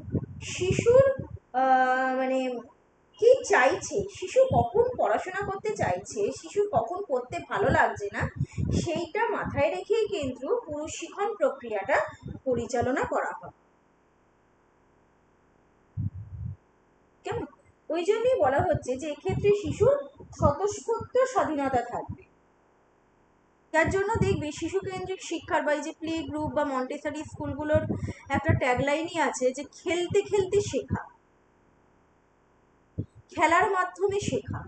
শিশুর মানে কি চাইছে, শিশু কখন পড়াশোনা করতে চাইছে, শিশু কখন পড়তে ভালো লাগছে না, সেইটা মাথায় রেখেই কিন্তু পুরো শিখন প্রক্রিয়াটা পরিচালনা করা হয়। কেমন? ওই জন্যই বলা হচ্ছে যে এক্ষেত্রে শিশুর স্বতঃস্ফূর্ত স্বাধীনতা থাকবে। যার জন্য দেখবে শিশু কেন্দ্রিক শিক্ষার বা এই যে প্লে গ্রুপ বা মন্টেসরি স্কুলগুলোর একটা ট্যাগলাইনই আছে যে খেলতে খেলতে শেখা, খেলার মাধ্যমে শেখা।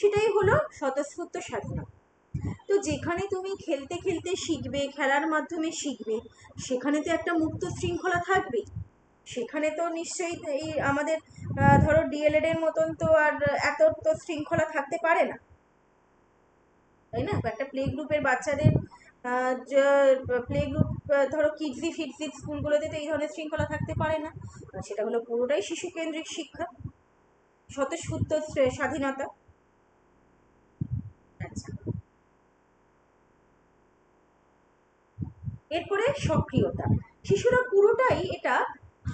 সেটাই হলো স্বতঃস্ফূর্ত স্বাধীনতা। তো যেখানে তুমি খেলতে খেলতে শিখবে, খেলার মাধ্যমে শিখবে, সেখানে তো একটা মুক্ত শৃঙ্খলা থাকবে। সেখানে তো নিশ্চয়ই এই আমাদের ধরো ডিএলএড এর মতন তো আর এত তো শৃঙ্খলা থাকতে পারে না, তাই না? একটা প্লে গ্রুপের বাচ্চাদের প্লে গ্রুপ, ধরো কিডজি ফিডজি স্কুলগুলোতে তো এই ধরনের শৃঙ্খলা থাকতে পারে না। সেটা হলো পুরোটাই শিশু কেন্দ্রিক শিক্ষা, স্বতঃস্ফূর্ত স্বাধীনতা। আচ্ছা, এরপরে সক্রিয়তা। শিশুরা পুরোটাই এটা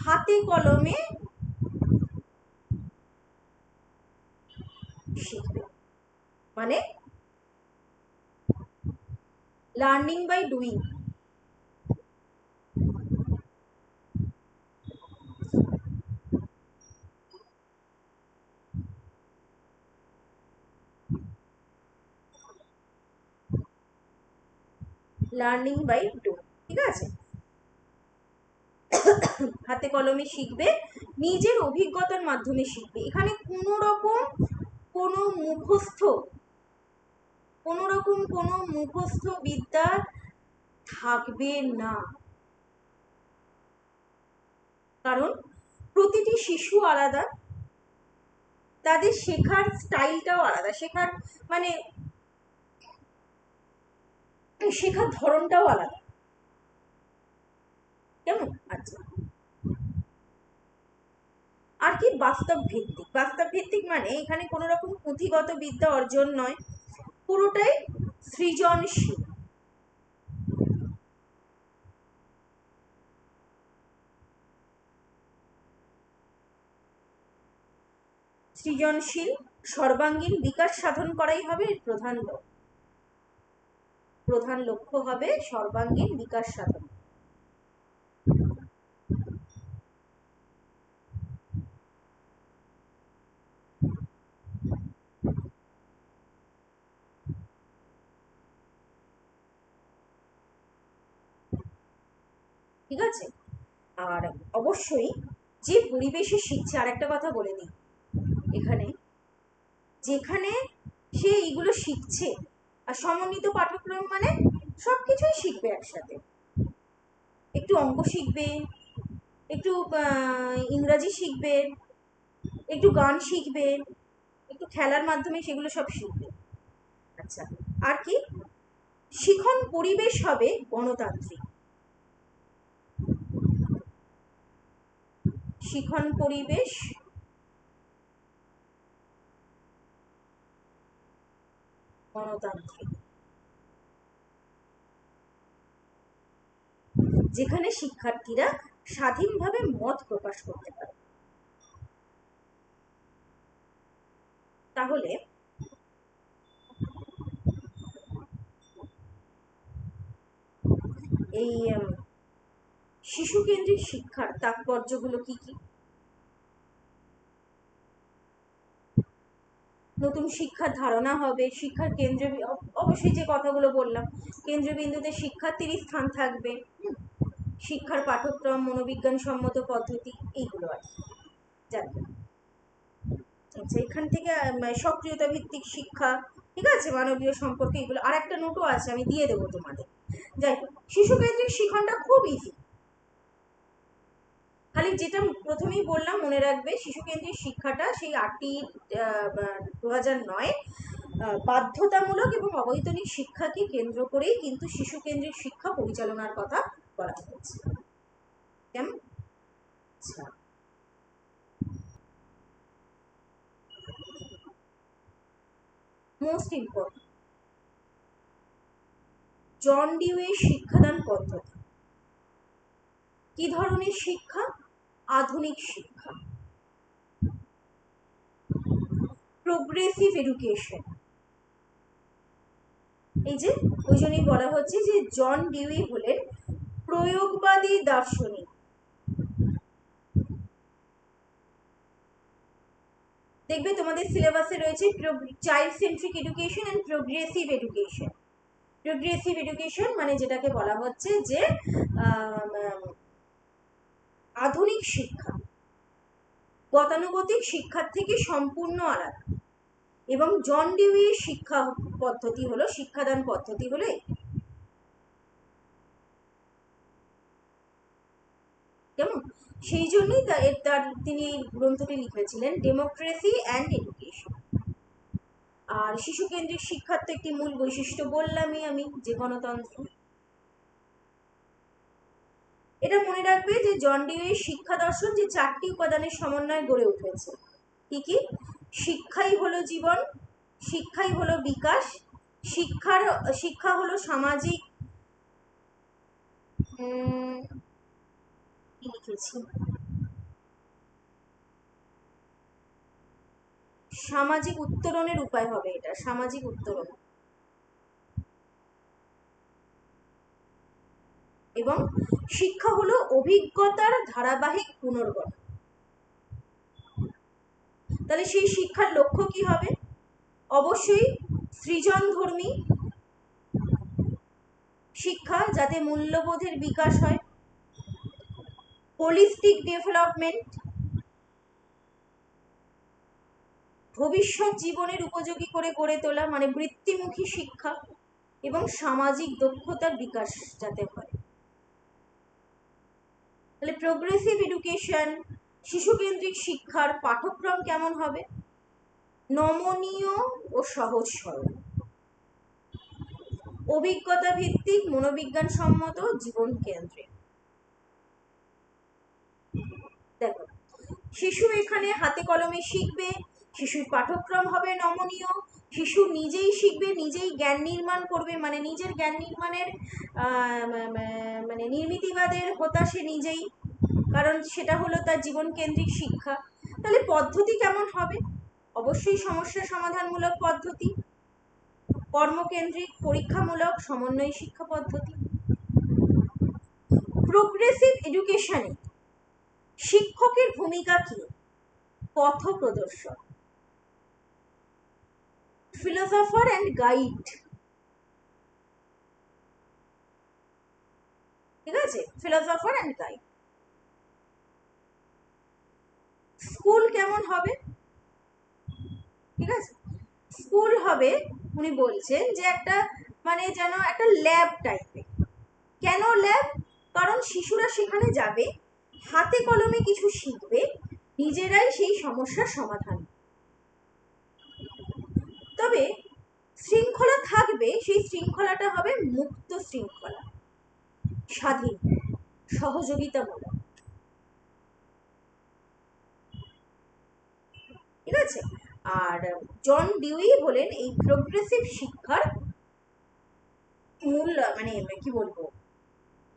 হাতে কলমে শিখবে, মানে learning by doing. Learning by doing, ঠিক আছে? হাতে কলমে শিখবে, নিজের অভিজ্ঞতার মাধ্যমে শিখবে। এখানে কোনো রকম কোনো মুখস্থ বিদ্যা থাকবে না, কারণ প্রতিটি শিশু আলাদা, তাদের শেখার স্টাইলটাও আলাদা, শেখার মানে শেখার ধরনটাও আলাদা, কেমন? আচ্ছা, আর কি বাস্তব ভিত্তিক? বাস্তব ভিত্তিক মানে এখানে কোনো রকম পুঁথিগত বিদ্যা অর্জন নয়, পুরোটাই সৃজনশীল। সৃজনশীল সর্বাঙ্গীন বিকাশ সাধন করাই হবে এর প্রধান লক্ষ্য হবে সর্বাঙ্গীন বিকাশ সাধন। ঠিক আছে? আর অবশ্যই যে পরিবেশে শিখছে, আর একটা কথা বলে দিই, এখানে যেখানে সে এইগুলো শিখছে, আর সমন্বিত পাঠ্যক্রম মানে সবকিছুই শিখবে একসাথে, একটু অঙ্ক শিখবে, একটু ইংরাজি শিখবে, একটু গান শিখবে, একটু খেলার মাধ্যমে সেগুলো সব শিখবে। আচ্ছা, আর কি শিখন পরিবেশ হবে গণতান্ত্রিক। শিখন পরিবেশ গণতান্ত্রিক, যেখানে শিক্ষার্থীরা স্বাধীনভাবে মত প্রকাশ করতে পারে। তাহলে এই শিশু কেন্দ্রিক শিক্ষার তাৎপর্যগুলো কি কি? নতুন শিক্ষার ধারণা হবে, শিক্ষার কেন্দ্র, অবশ্যই যে কথাগুলো বললাম, কেন্দ্রবিন্দুতে শিক্ষার্থীর স্থান থাকবে, শিক্ষার পাঠ্যক্রম, মনোবিজ্ঞান সম্মত পদ্ধতি, এইগুলো আর কি জানবে। আচ্ছা, এখান থেকে সক্রিয়তা ভিত্তিক শিক্ষা, ঠিক আছে, মানবীয় সম্পর্ক, এগুলো আর একটা নোটও আছে, আমি দিয়ে দেবো তোমাদের। যাই হোক, শিশু কেন্দ্রিক শিক্ষণটা খুব ইজি, খালি যেটা প্রথমেই বললাম মনে রাখবে, শিশু কেন্দ্রিক শিক্ষাটা সেই 8/2009 বাধ্যতামূলক এবং অবৈতনিক শিক্ষাকে কেন্দ্র করেই কিন্তু শিশু কেন্দ্রিক শিক্ষা পরিচালনার কথা বলা হয়েছে। কেমন? আচ্ছা, মোস্ট ইম্পর্টেন্ট, জন ডিউয়ের শিক্ষাদান পদ্ধতি। কি ধরনের শিক্ষা? আধুনিক শিক্ষা, প্রোগ্রেসিভ এডুকেশন। এই যে ওই জন্যই বলা হচ্ছে যে জন ডিউই হলেন প্রয়োগবাদী দার্শনিক। দেখবে তোমাদের সিলেবাসে রয়েছে child centric education and progressive education. Progressive education মানে যেটাকে বলা হচ্ছে যে আধুনিক শিক্ষা গতানুগতিক শিক্ষার থেকে সম্পূর্ণ আলাদা, এবং জন ডিউইর শিক্ষা পদ্ধতি হলো, শিক্ষাদান পদ্ধতি হলো কেমন? সেই জন্যই তিনি গ্রন্থটি লিখেছিলেন, ডেমোক্রেসি অ্যান্ড এডুকেশন। আর শিশু কেন্দ্রিক শিক্ষার তো একটি মূল বৈশিষ্ট্য বললামই আমি, যে গণতন্ত্র। এটা মনে রাখবে যে জন ডিউইর শিক্ষা দর্শন যে 4টি উপাদানের সমন্বয়ে গড়ে উঠেছে। কি কি? শিক্ষাই হলো জীবন, শিক্ষাই হলো বিকাশ, শিক্ষা হলো সামাজিক, কি লিখেছি, সামাজিক উত্তরণের উপায় হবে এটা, সামাজিক উত্তরণ, এবং শিক্ষা হলো অভিজ্ঞতার ধারাবাহিক পুনর্গঠন। তাহলে সেই শিক্ষার লক্ষ্য কি হবে? অবশ্যই সৃজনধর্মী, শিক্ষা যাতে মূল্যবোধের বিকাশ হয়, হোলিস্টিক ডেভেলপমেন্ট, ভবিষ্যৎ জীবনের উপযোগী করে গড়ে তোলা মানে বৃত্তিমুখী শিক্ষা, এবং সামাজিক দক্ষতার বিকাশ যাতে হয়। তাহলে প্রোগ্রেসিভ এডুকেশন, শিশুকেন্দ্রিক শিক্ষার পাঠ্যক্রম কেমন হবে? নমনীয় ও সহজ সরল, অভিজ্ঞতা ভিত্তিক, মনোবিজ্ঞান সম্মত, জীবন কেন্দ্রিক। দেখো, শিশু এখানে হাতে কলমে শিখবে, শিশুর পাঠ্যক্রম হবে নমনীয়, শিশু নিজেই শিখবে, নিজেই জ্ঞান নির্মাণ করবে, মানে নিজের জ্ঞান নির্মাণের মানে নির্মিতিবাদের হোতা সে নিজেই, কারণ সেটা হলো তার জীবন কেন্দ্রিক শিক্ষা। তাহলে পদ্ধতি কেমন হবে? অবশ্যই সমস্যা সমাধানমূলক পদ্ধতি, কর্মকেন্দ্রিক, পরীক্ষামূলক, সমন্বয়ী শিক্ষা পদ্ধতি। প্রোগ্রেসিভ এডুকেশনে শিক্ষকের ভূমিকা কি? পথ প্রদর্শক, ফিলোসফার অ্যান্ড গাইড, ঠিক আছে, ফিলোসফার অ্যান্ড গাইড। স্কুল কেমন হবে? ঠিক আছে, স্কুল হবে, উনি বলছেন যে একটা মানে যেন একটা ল্যাব টাইপের। কেন ল্যাব? কারণ শিশুরা সেখানে যাবে, হাতে কলমে কিছু শিখবে, নিজেরাই সেই সমস্যার সমাধান। তবে শৃঙ্খলা থাকবে, সেই শৃঙ্খলাটা হবে মুক্ত শৃঙ্খলা, স্বাধীন, সহযোগিতামূলক, ঠিক আছে। আর জন ডিউই হলেন এই প্রোগ্রেসিভ শিক্ষার মূল মানে কি বলবো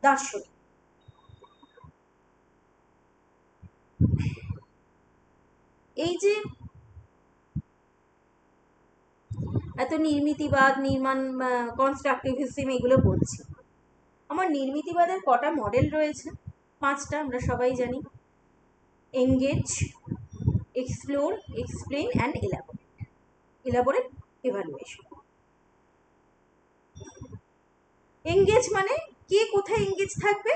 দার্শনিক। এই যে এত নির্মিতিবাদ, নির্মাণ, কনস্ট্রাকটিভিজম এগুলো বলছি, আমার নির্মিতিবাদের কটা মডেল রয়েছে? 5টা, আমরা সবাই জানি। Engage, explore, explain and elaborate, evaluation. Engage মানে কে কোথায় এঙ্গেজ থাকবে?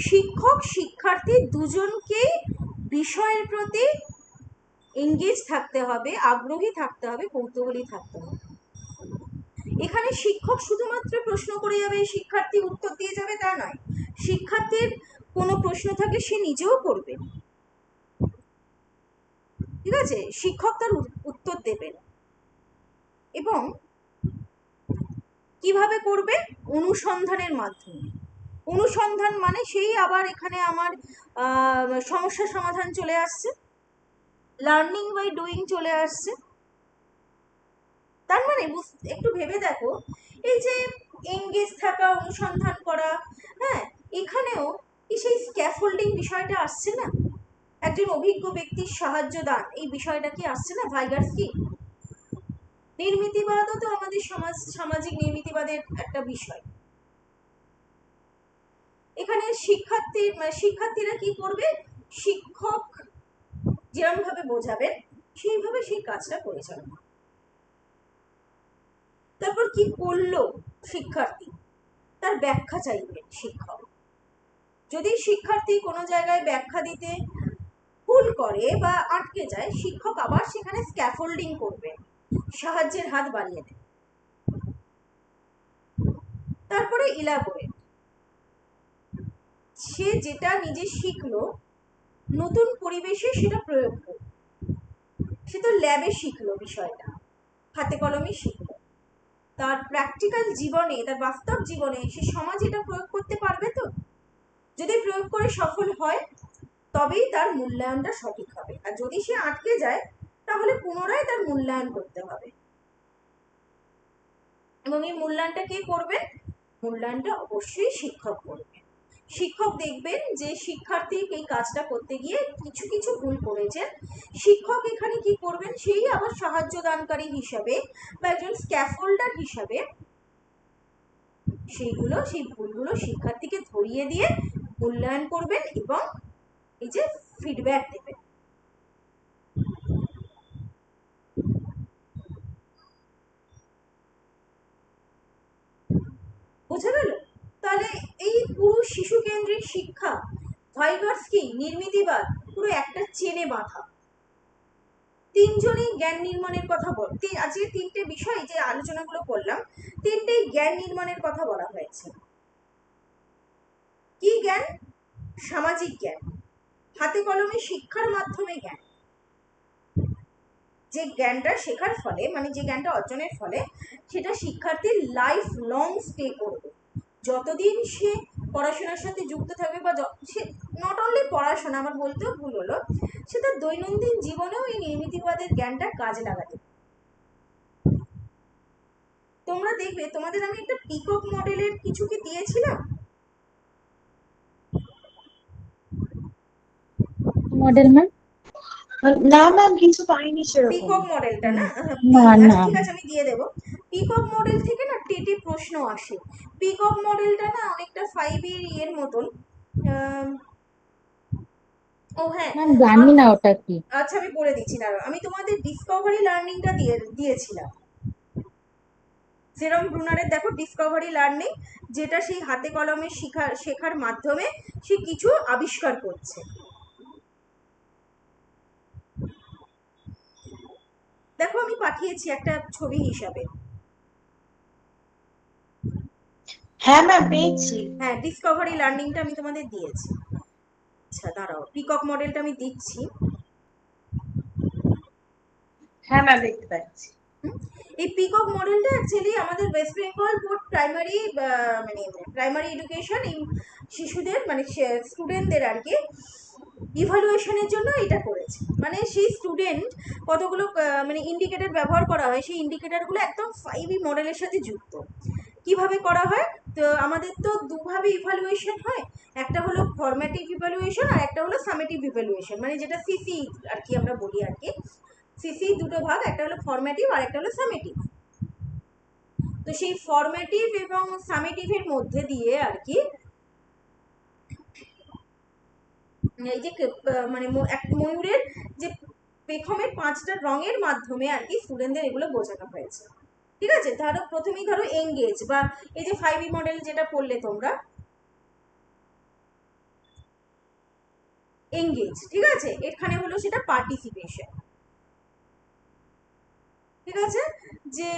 শিক্ষক শিক্ষার্থী দুজনকেই বিষয়ের প্রতি এঙ্গেজ থাকতে হবে, আগ্রহী থাকতে হবে, কৌতূহলী থাকতে হবে। এখানে শিক্ষক শুধুমাত্র প্রশ্ন করে যাবে, শিক্ষার্থী উত্তর দিয়ে যাবে তা নয়। শিক্ষার্থীর কোনো প্রশ্ন থাকলে সে নিজেও করবে, ঠিক আছে, শিক্ষক তার উত্তর দেবেন। এবং কিভাবে করবে? অনুসন্ধানের মাধ্যমে। অনুসন্ধান মানে সেই আবার এখানে আমার সমস্যা সমাধান চলে আসছে, লার্নিং বাই ডুইং চলে আসছে। তার মানে একটু ভেবে দেখো, এই যে এঙ্গেজ থাকা, অনুসন্ধান করা, হ্যাঁ, এখানেও কি সেই স্ক্যাফোল্ডিং বিষয়টা আসছে না? একজন অভিজ্ঞ ব্যক্তির সাহায্য দান, এই বিষয়টা কি আসছে না? ভাইগার্স কি নির্মিতিবাদও তো আমাদের সামাজিক নির্মিতিবাদের একটা বিষয়। এখানে শিক্ষার্থীরা কি করবে? শিক্ষক যেরকম ভাবে বোঝাবেন সেইভাবে সেই কাজটা পরিচালনা। তারপর কি করলো শিক্ষার্থী? তার ব্যাখ্যা চাইবেন শিক্ষক। যদি শিক্ষার্থী কোনো জায়গায় ব্যাখ্যা দিতে ভুল করে বা আটকে যায়, শিক্ষক আবার সেখানে স্ক্যাফোল্ডিং করবেন, সাহায্যের হাত বাড়িয়ে দেন। তারপরে ইলাবোরেট, সে যেটা নিজে শিখলো নতুন পরিবেশে সেটা প্রয়োগ করবে। সে তো ল্যাবে শিখলো বিষয়টা, হাতে কলমে শিখলো, তার প্র্যাকটিক্যাল জীবনে, তার বাস্তব জীবনে সে সমাজে এটা প্রয়োগ করতে পারবে তো? যদি প্রয়োগ করে সফল হয় তবেই তার মূল্যায়নটা সঠিক হবে, আর যদি সে আটকে যায় তাহলে পুনরায় তার মূল্যায়ন করতে হবে। এবং এই মূল্যায়নটা কে করবে? মূল্যায়নটা অবশ্যই শিক্ষক করবে। শিক্ষক দেখবেন যে শিক্ষার্থী এই কাজটা করতে গিয়ে কিছু কিছু ভুল করেছেন, শিক্ষক এখানে কি করবেন? সেই আবার সাহায্য দানকারী হিসাবে বা একজন স্ক্যাফোল্ডার হিসাবে সেই ভুলগুলো শিক্ষার্থীকে ধরিয়ে দিয়ে মূল্যায়ন করবেন এবং এই যে ফিডব্যাক দেবেন। বোঝা গেল? শিক্ষা, ভাইগার্সকি, নির্মিতিবাদ পুরো একটা চেনে বাঁধা। তিনজনই জ্ঞান নির্মাণের কথা আজকে তিনটে বিষয় যে আলোচনাগুলো করলাম, তিনটেই জ্ঞান নির্মাণের কথা বলা হয়েছে। কি জ্ঞান? সামাজিক জ্ঞান, হাতে কলমে শিক্ষার মাধ্যমে জ্ঞান। যে জ্ঞানটা শেখার ফলে, মানে যে জ্ঞানটা অর্জনের ফলে সেটা শিক্ষার্থীর লাইফ লং স্টে করবে। যতদিন সে পড়াশোনার সাথে যুক্ত থাকবে, বা সে নট অনলি পড়াশোনা, আমার বলতেও ভুল হলো, সে তার দৈনন্দিন জীবনেও এই নির্মিতিবাদের জ্ঞানটা কাজে লাগাতে। তোমরা দেখবে তোমাদের আমি একটা পিকক মডেলের কিছু কি দিয়েছিলাম? Model ma'am? না ম্যাম, কিছু পাইনি সেরকম। পিকক মডেলটা না না দিইনি। না। আচ্ছা ঠিক আছে, আমি দিয়ে দেবো। পিকক মডেল থেকে না টেটে প্রশ্ন আসে। পিকক মডেলটা না অনেকটা 5 এর মতন। ও হ্যাঁ, ম্যাম জানি না ওটা কি। আচ্ছা আমি বলে দিচ্ছি, দাঁড়াও। আমি তোমাদের ডিসকভারি লার্নিংটা দিয়েছিলাম। জেরম ব্রুনারের দেখো ডিসকভারি লার্নিং, যেটা সেই হাতে কলমে শেখার মাধ্যমে সে কিছু আবিষ্কার করছে। দেখো আমি পাঠিয়েছি একটা ছবি হিসাবে। হ্যাঁ ম্যাম, পেয়েছি। হ্যাঁ, ডিসকভারি লার্নিংটা আমি তোমাদের দিয়েছি। আচ্ছা দাঁড়াও, পিকক মডেলটা আমি দিচ্ছি। হ্যাঁ ম্যাম, দেখতে পাচ্ছি। এই পিকক মডেলটা অ্যাকচুয়ালি আমাদের ওয়েস্ট বেঙ্গল বোর্ড মানে প্রাইমারি এডুকেশন শিশুদের, মানে স্টুডেন্টদের আর কি ইভালুয়েশনের জন্য এটা করেছে। মানে সেই স্টুডেন্ট কতগুলো মানে ইন্ডিকেটর ব্যবহার করা হয়, সেই ইন্ডিকেটরগুলো একদম 5E মডেলের সাথে যুক্ত। কিভাবে করা হয়? তো আমাদের তো দুভাবে ইভালুয়েশন হয়, একটা হলো ফরম্যাটিভ ইভালুয়েশন আর একটা হলো সামেটিভ ইভালুয়েশন, মানে যেটা সিসি আর কি আমরা বলি আর কি। সিসি দুটো ভাগ, একটা হলো ফরম্যাটিভ আর একটা হলো সামেটিভ। তো সেই ফরম্যাটিভ এবং সামেটিভের মধ্যে দিয়ে আর কি এই যে মানে ময়ূরের যে পেখমের 5টা রঙের মাধ্যমে আর কি স্টুডেন্টদের এগুলো বোঝানো হয়েছে। ঠিক আছে, প্রথমেই ধরো এঙ্গেজ, বা এই যে 5E মডেল যেটা পড়লে তোমরা, এঙ্গেজ, ঠিক আছে, এখানে হলো সেটা পার্টিসিপেশন। ঠিক আছে, যে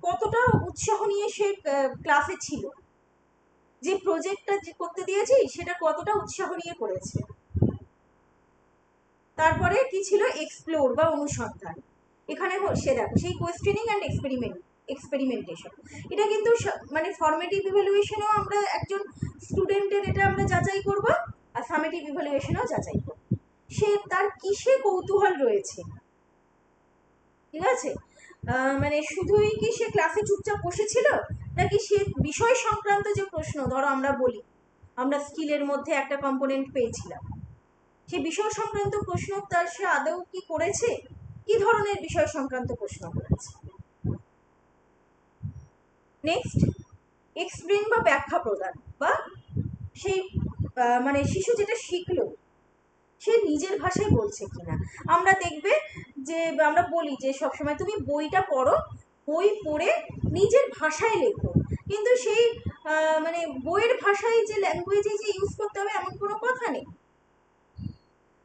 কতটা উৎসাহ নিয়ে সে ক্লাসে ছিল, যে প্রজেক্টটা করতে দিয়েছি সেটা কতটা উৎসাহ নিয়ে করেছে। তারপরে কি ছিল? এক্সপ্লোর বা অনুসন্ধান। এখানে সে দেখো সেই কোয়েশ্চেনিং অ্যান্ড এক্সপেরিমেন্টেশন। এটা কিন্তু মানে ফরমেটিভ ইভ্যালুয়েশনও আমরা একজন স্টুডেন্টের এটা আমরা যাচাই করব, আর সামেটিভ ইভ্যালুয়েশনও যাচাই করব সে তার কিসে কৌতূহল রয়েছে। ঠিক আছে, মানে শুধুই কি সে ক্লাসে চুপচাপ বসেছিল, নাকি সে বিষয় সংক্রান্ত যে প্রশ্ন, ধরো আমরা বলি আমরা স্কিলের মধ্যে একটা কম্পোনেন্ট পেয়েছিলাম, সেই বিষয় সংক্রান্ত প্রশ্ন তার সে আদৌ কি করেছে, কি ধরনের বিষয় সংক্রান্ত প্রশ্ন করেছে। নেক্সট, এক্সপ্লেন বা ব্যাখ্যা প্রদান, বা সেই মানে শিশু যেটা শিখলো সে নিজের ভাষায় বলছে কিনা। আমরা দেখবে যে আমরা বলি যে সবসময় তুমি বইটা পড়ো, বই পড়ে নিজের ভাষায় লেখো, কিন্তু সেই মানে বইয়ের ভাষায় যে ল্যাঙ্গুয়েজে যে ইউজ করতে হবে এমন কোনো কথা নেই।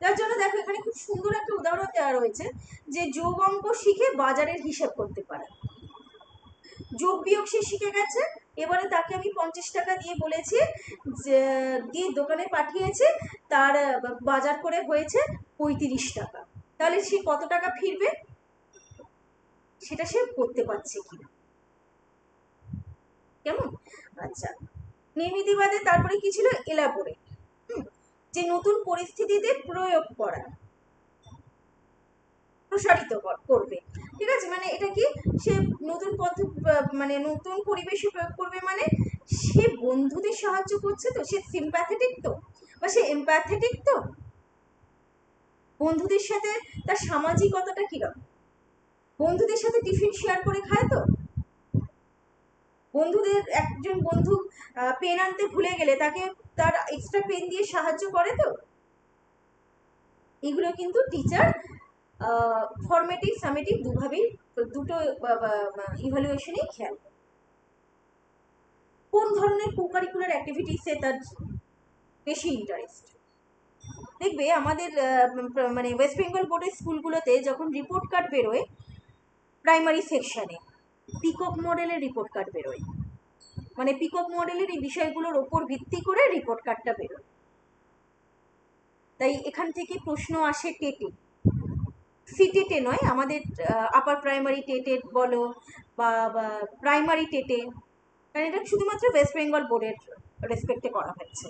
তার জন্য দেখো এখানে খুব সুন্দর একটা উদাহরণ দেওয়া রয়েছে, যে যোগ অঙ্ক শিখে বাজারের হিসাব করতে পারে। যোগ বিয়োগ সে শিখে গেছে, এবারে তাকে আমি 50 টাকা দিয়ে বলেছি, যে দিয়ে দোকানে পাঠিয়েছে, তার বাজার করে হয়েছে 35 টাকা। তাহলে সে কত টাকা ফিরবে সেটা সে করতে পারছে কিনা। কেমন? আচ্ছা, নির্মিতিবাদে তারপরে কি ছিল? এলাবোরেট, যে নতুন পরিস্থিতিতে প্রয়োগ করা, প্রসারিত করবে। ঠিক আছে, মানে এটা কি সে নতুন মানে নতুন পরিবেশে প্রয়োগ করবে, মানে সে বন্ধুদের সাহায্য করছে, তো সে সিম্প্যাথেটিক তো, বা সে এমপ্যাথেটিক তো, বন্ধুদের সাথে তার সামাজিকতাটা কিরকম, বন্ধুদের সাথে টিফিন শেয়ার করে খায় তো, বন্ধুদের একজন বন্ধু পেন আনতে ভুলে গেলে তাকে তার এক্সট্রা পেন দিয়ে সাহায্য করে তো। এগুলো কিন্তু টিচার ফরমেটিভ সামেটিভ দুভাবেই, দুটো ইভালুয়েশনেই খেয়াল। কোন ধরনের কোকারিকুলার অ্যাক্টিভিটিসে তার বেশি ইন্টারেস্ট। দেখবে আমাদের মানে ওয়েস্ট বেঙ্গল বোর্ডের স্কুলগুলোতে যখন রিপোর্ট কার্ড বেরোয় প্রাইমারি সেকশনে পিকক মডেলের রিপোর্ট কার্ড বেরোয়, মানে পিকক মডেলের এই বিষয়গুলোর ওপর ভিত্তি করে রিপোর্ট কার্ডটা বেরোয়। তাই এখান থেকে প্রশ্ন আসে টেটে, সিটেটে নয়, আমাদের আপার প্রাইমারি টেটে বলো বা প্রাইমারি টেটে, কারণ এটা শুধুমাত্র ওয়েস্ট বেঙ্গল বোর্ডের রেসপেক্টে করা হচ্ছে।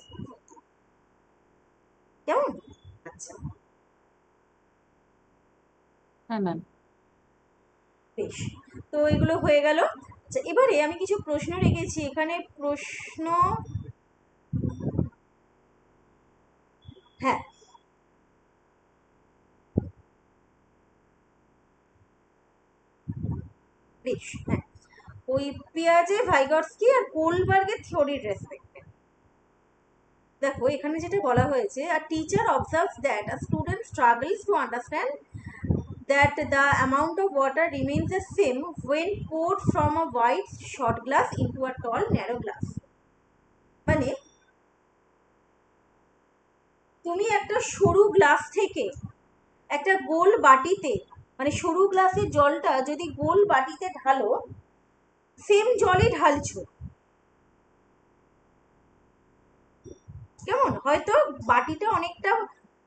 কেমন? আচ্ছা হ্যাঁ ম্যাম। বেশ, তো এগুলো হয়ে গেল। আচ্ছা এবারে আমি কিছু প্রশ্ন রেখেছি এখানে। প্রশ্ন, হ্যাঁ বেশ, হ্যাঁ ওই পিয়াজে, ভাইগটস্কি আর কোলবার্গের থিওরির রেসপেক্টে দেখো এখানে যেটা বলা হয়েছে, আর teacher observes that a student struggles to understand that the amount of water remains the same when poured from a wide shot glass into a tall narrow glass। মানে তুমি একটা সরু গ্লাস থেকে একটা গোল বাটিতে, মানে সরু গ্লাসের জলটা যদি গোল বাটিতে ঢালো, সেম জলই ঢালছো। কেমন? হয়তো বাটিটা অনেকটা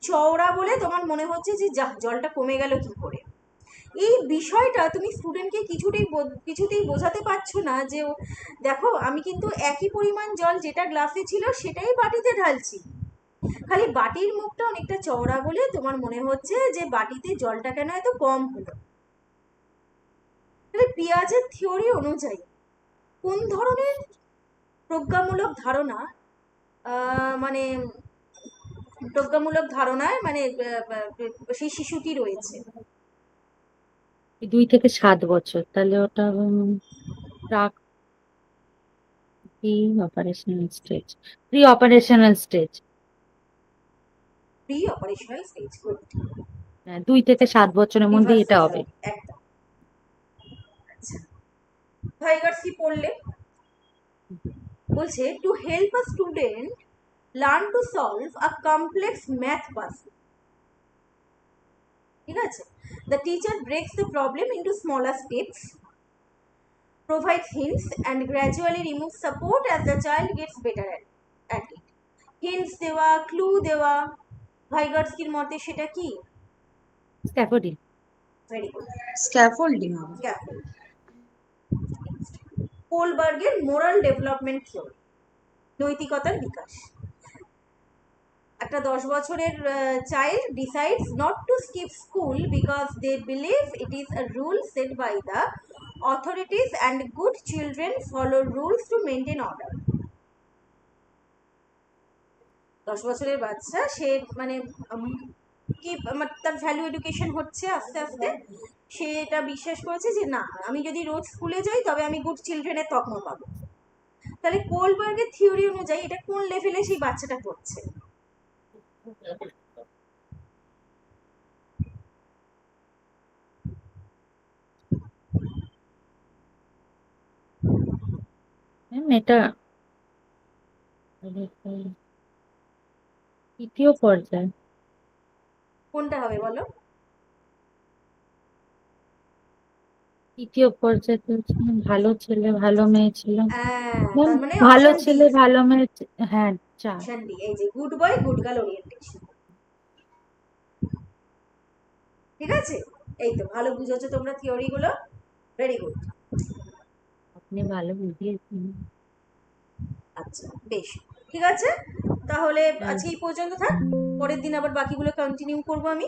চওড়া বলে তোমার মনে হচ্ছে যে যা জলটা কমে গেল কি করে। এই বিষয়টা তুমি স্টুডেন্টকে কিছুতেই বোঝাতে পারছো না যে দেখো আমি কিন্তু একই পরিমাণ জল যেটা গ্লাসে ছিল সেটাই বাটিতে ঢালছি, খালি বাটির মুখটা অনেকটা চওড়া বলে তোমার মনে হচ্ছে যে বাটিতে জলটা কেন এত কম হলো। তাহলে পিয়াজের থিওরি অনুযায়ী কোন ধরনের প্রজ্ঞামূলক ধারণা, মানে প্রজ্ঞামূলক ধারণায় মানে সেই শিশুটি রয়েছে? 2 থেকে 7 বছর, তাহলে ওটা প্রাক pre operational stage, pre operational stage. Pre operational stage. 2 থেকে 7 বছরের মধ্যে রিভার্স এটা হবে। একদম। আচ্ছা ভাইগার্স কি পড়লে বলছে, to help a student learn to solve a complex math puzzle, ঠিক আছে, the teacher breaks the problem into smaller steps, provides hints and gradually removes support as the child gets better at it। hints দেওয়া, clue দেওয়া, ভাইগার্সকির মতে সেটা কি? Scaffolding. Very good, scaffolding. Scaffold. কোলবার্গের moral development theory, নৈতিকতার বিকাশ। একটা 10 বছরের child decides not to skip school because they believe it is a rule set by the authorities and good children follow rules to maintain order। 10 বছরের বাচ্চা সে মানে কি তার ভ্যালু এডুকেশন হচ্ছে আস্তে আস্তে, সে এটা বিশ্বাস করেছে যে না আমি যদি রোজ স্কুলে যাই তবে আমি গুড চিলড্রেনের তকমা পাবো। তাহলে কোলবার্গের থিওরি অনুযায়ী এটা কোন লেভেলে সেই বাচ্চাটা পড়ছে? এটা তৃতীয় পর্যায়ে। কোনটা হবে বলো? তৃতীয় পর্যায়ে ভালো ছেলে ভালো মেয়ে ছিল। তার মানে ভালো অপশন ছেলে ডি, ভালো মেয়ে, হ্যাঁ 4। অপশন ডি, এই যে good boy good girl orientation. ঠিক আছে, এই তো ভালো বুঝেছো তোমরা থিওরি গুলো, ভেরি গুড। আপনি ভালো বুঝিয়েছেন। আচ্ছা বেশ, ঠিক আছে তাহলে আজকে এই পর্যন্ত থাক, পরের দিন আবার বাকিগুলো কন্টিনিউ করবো আমি।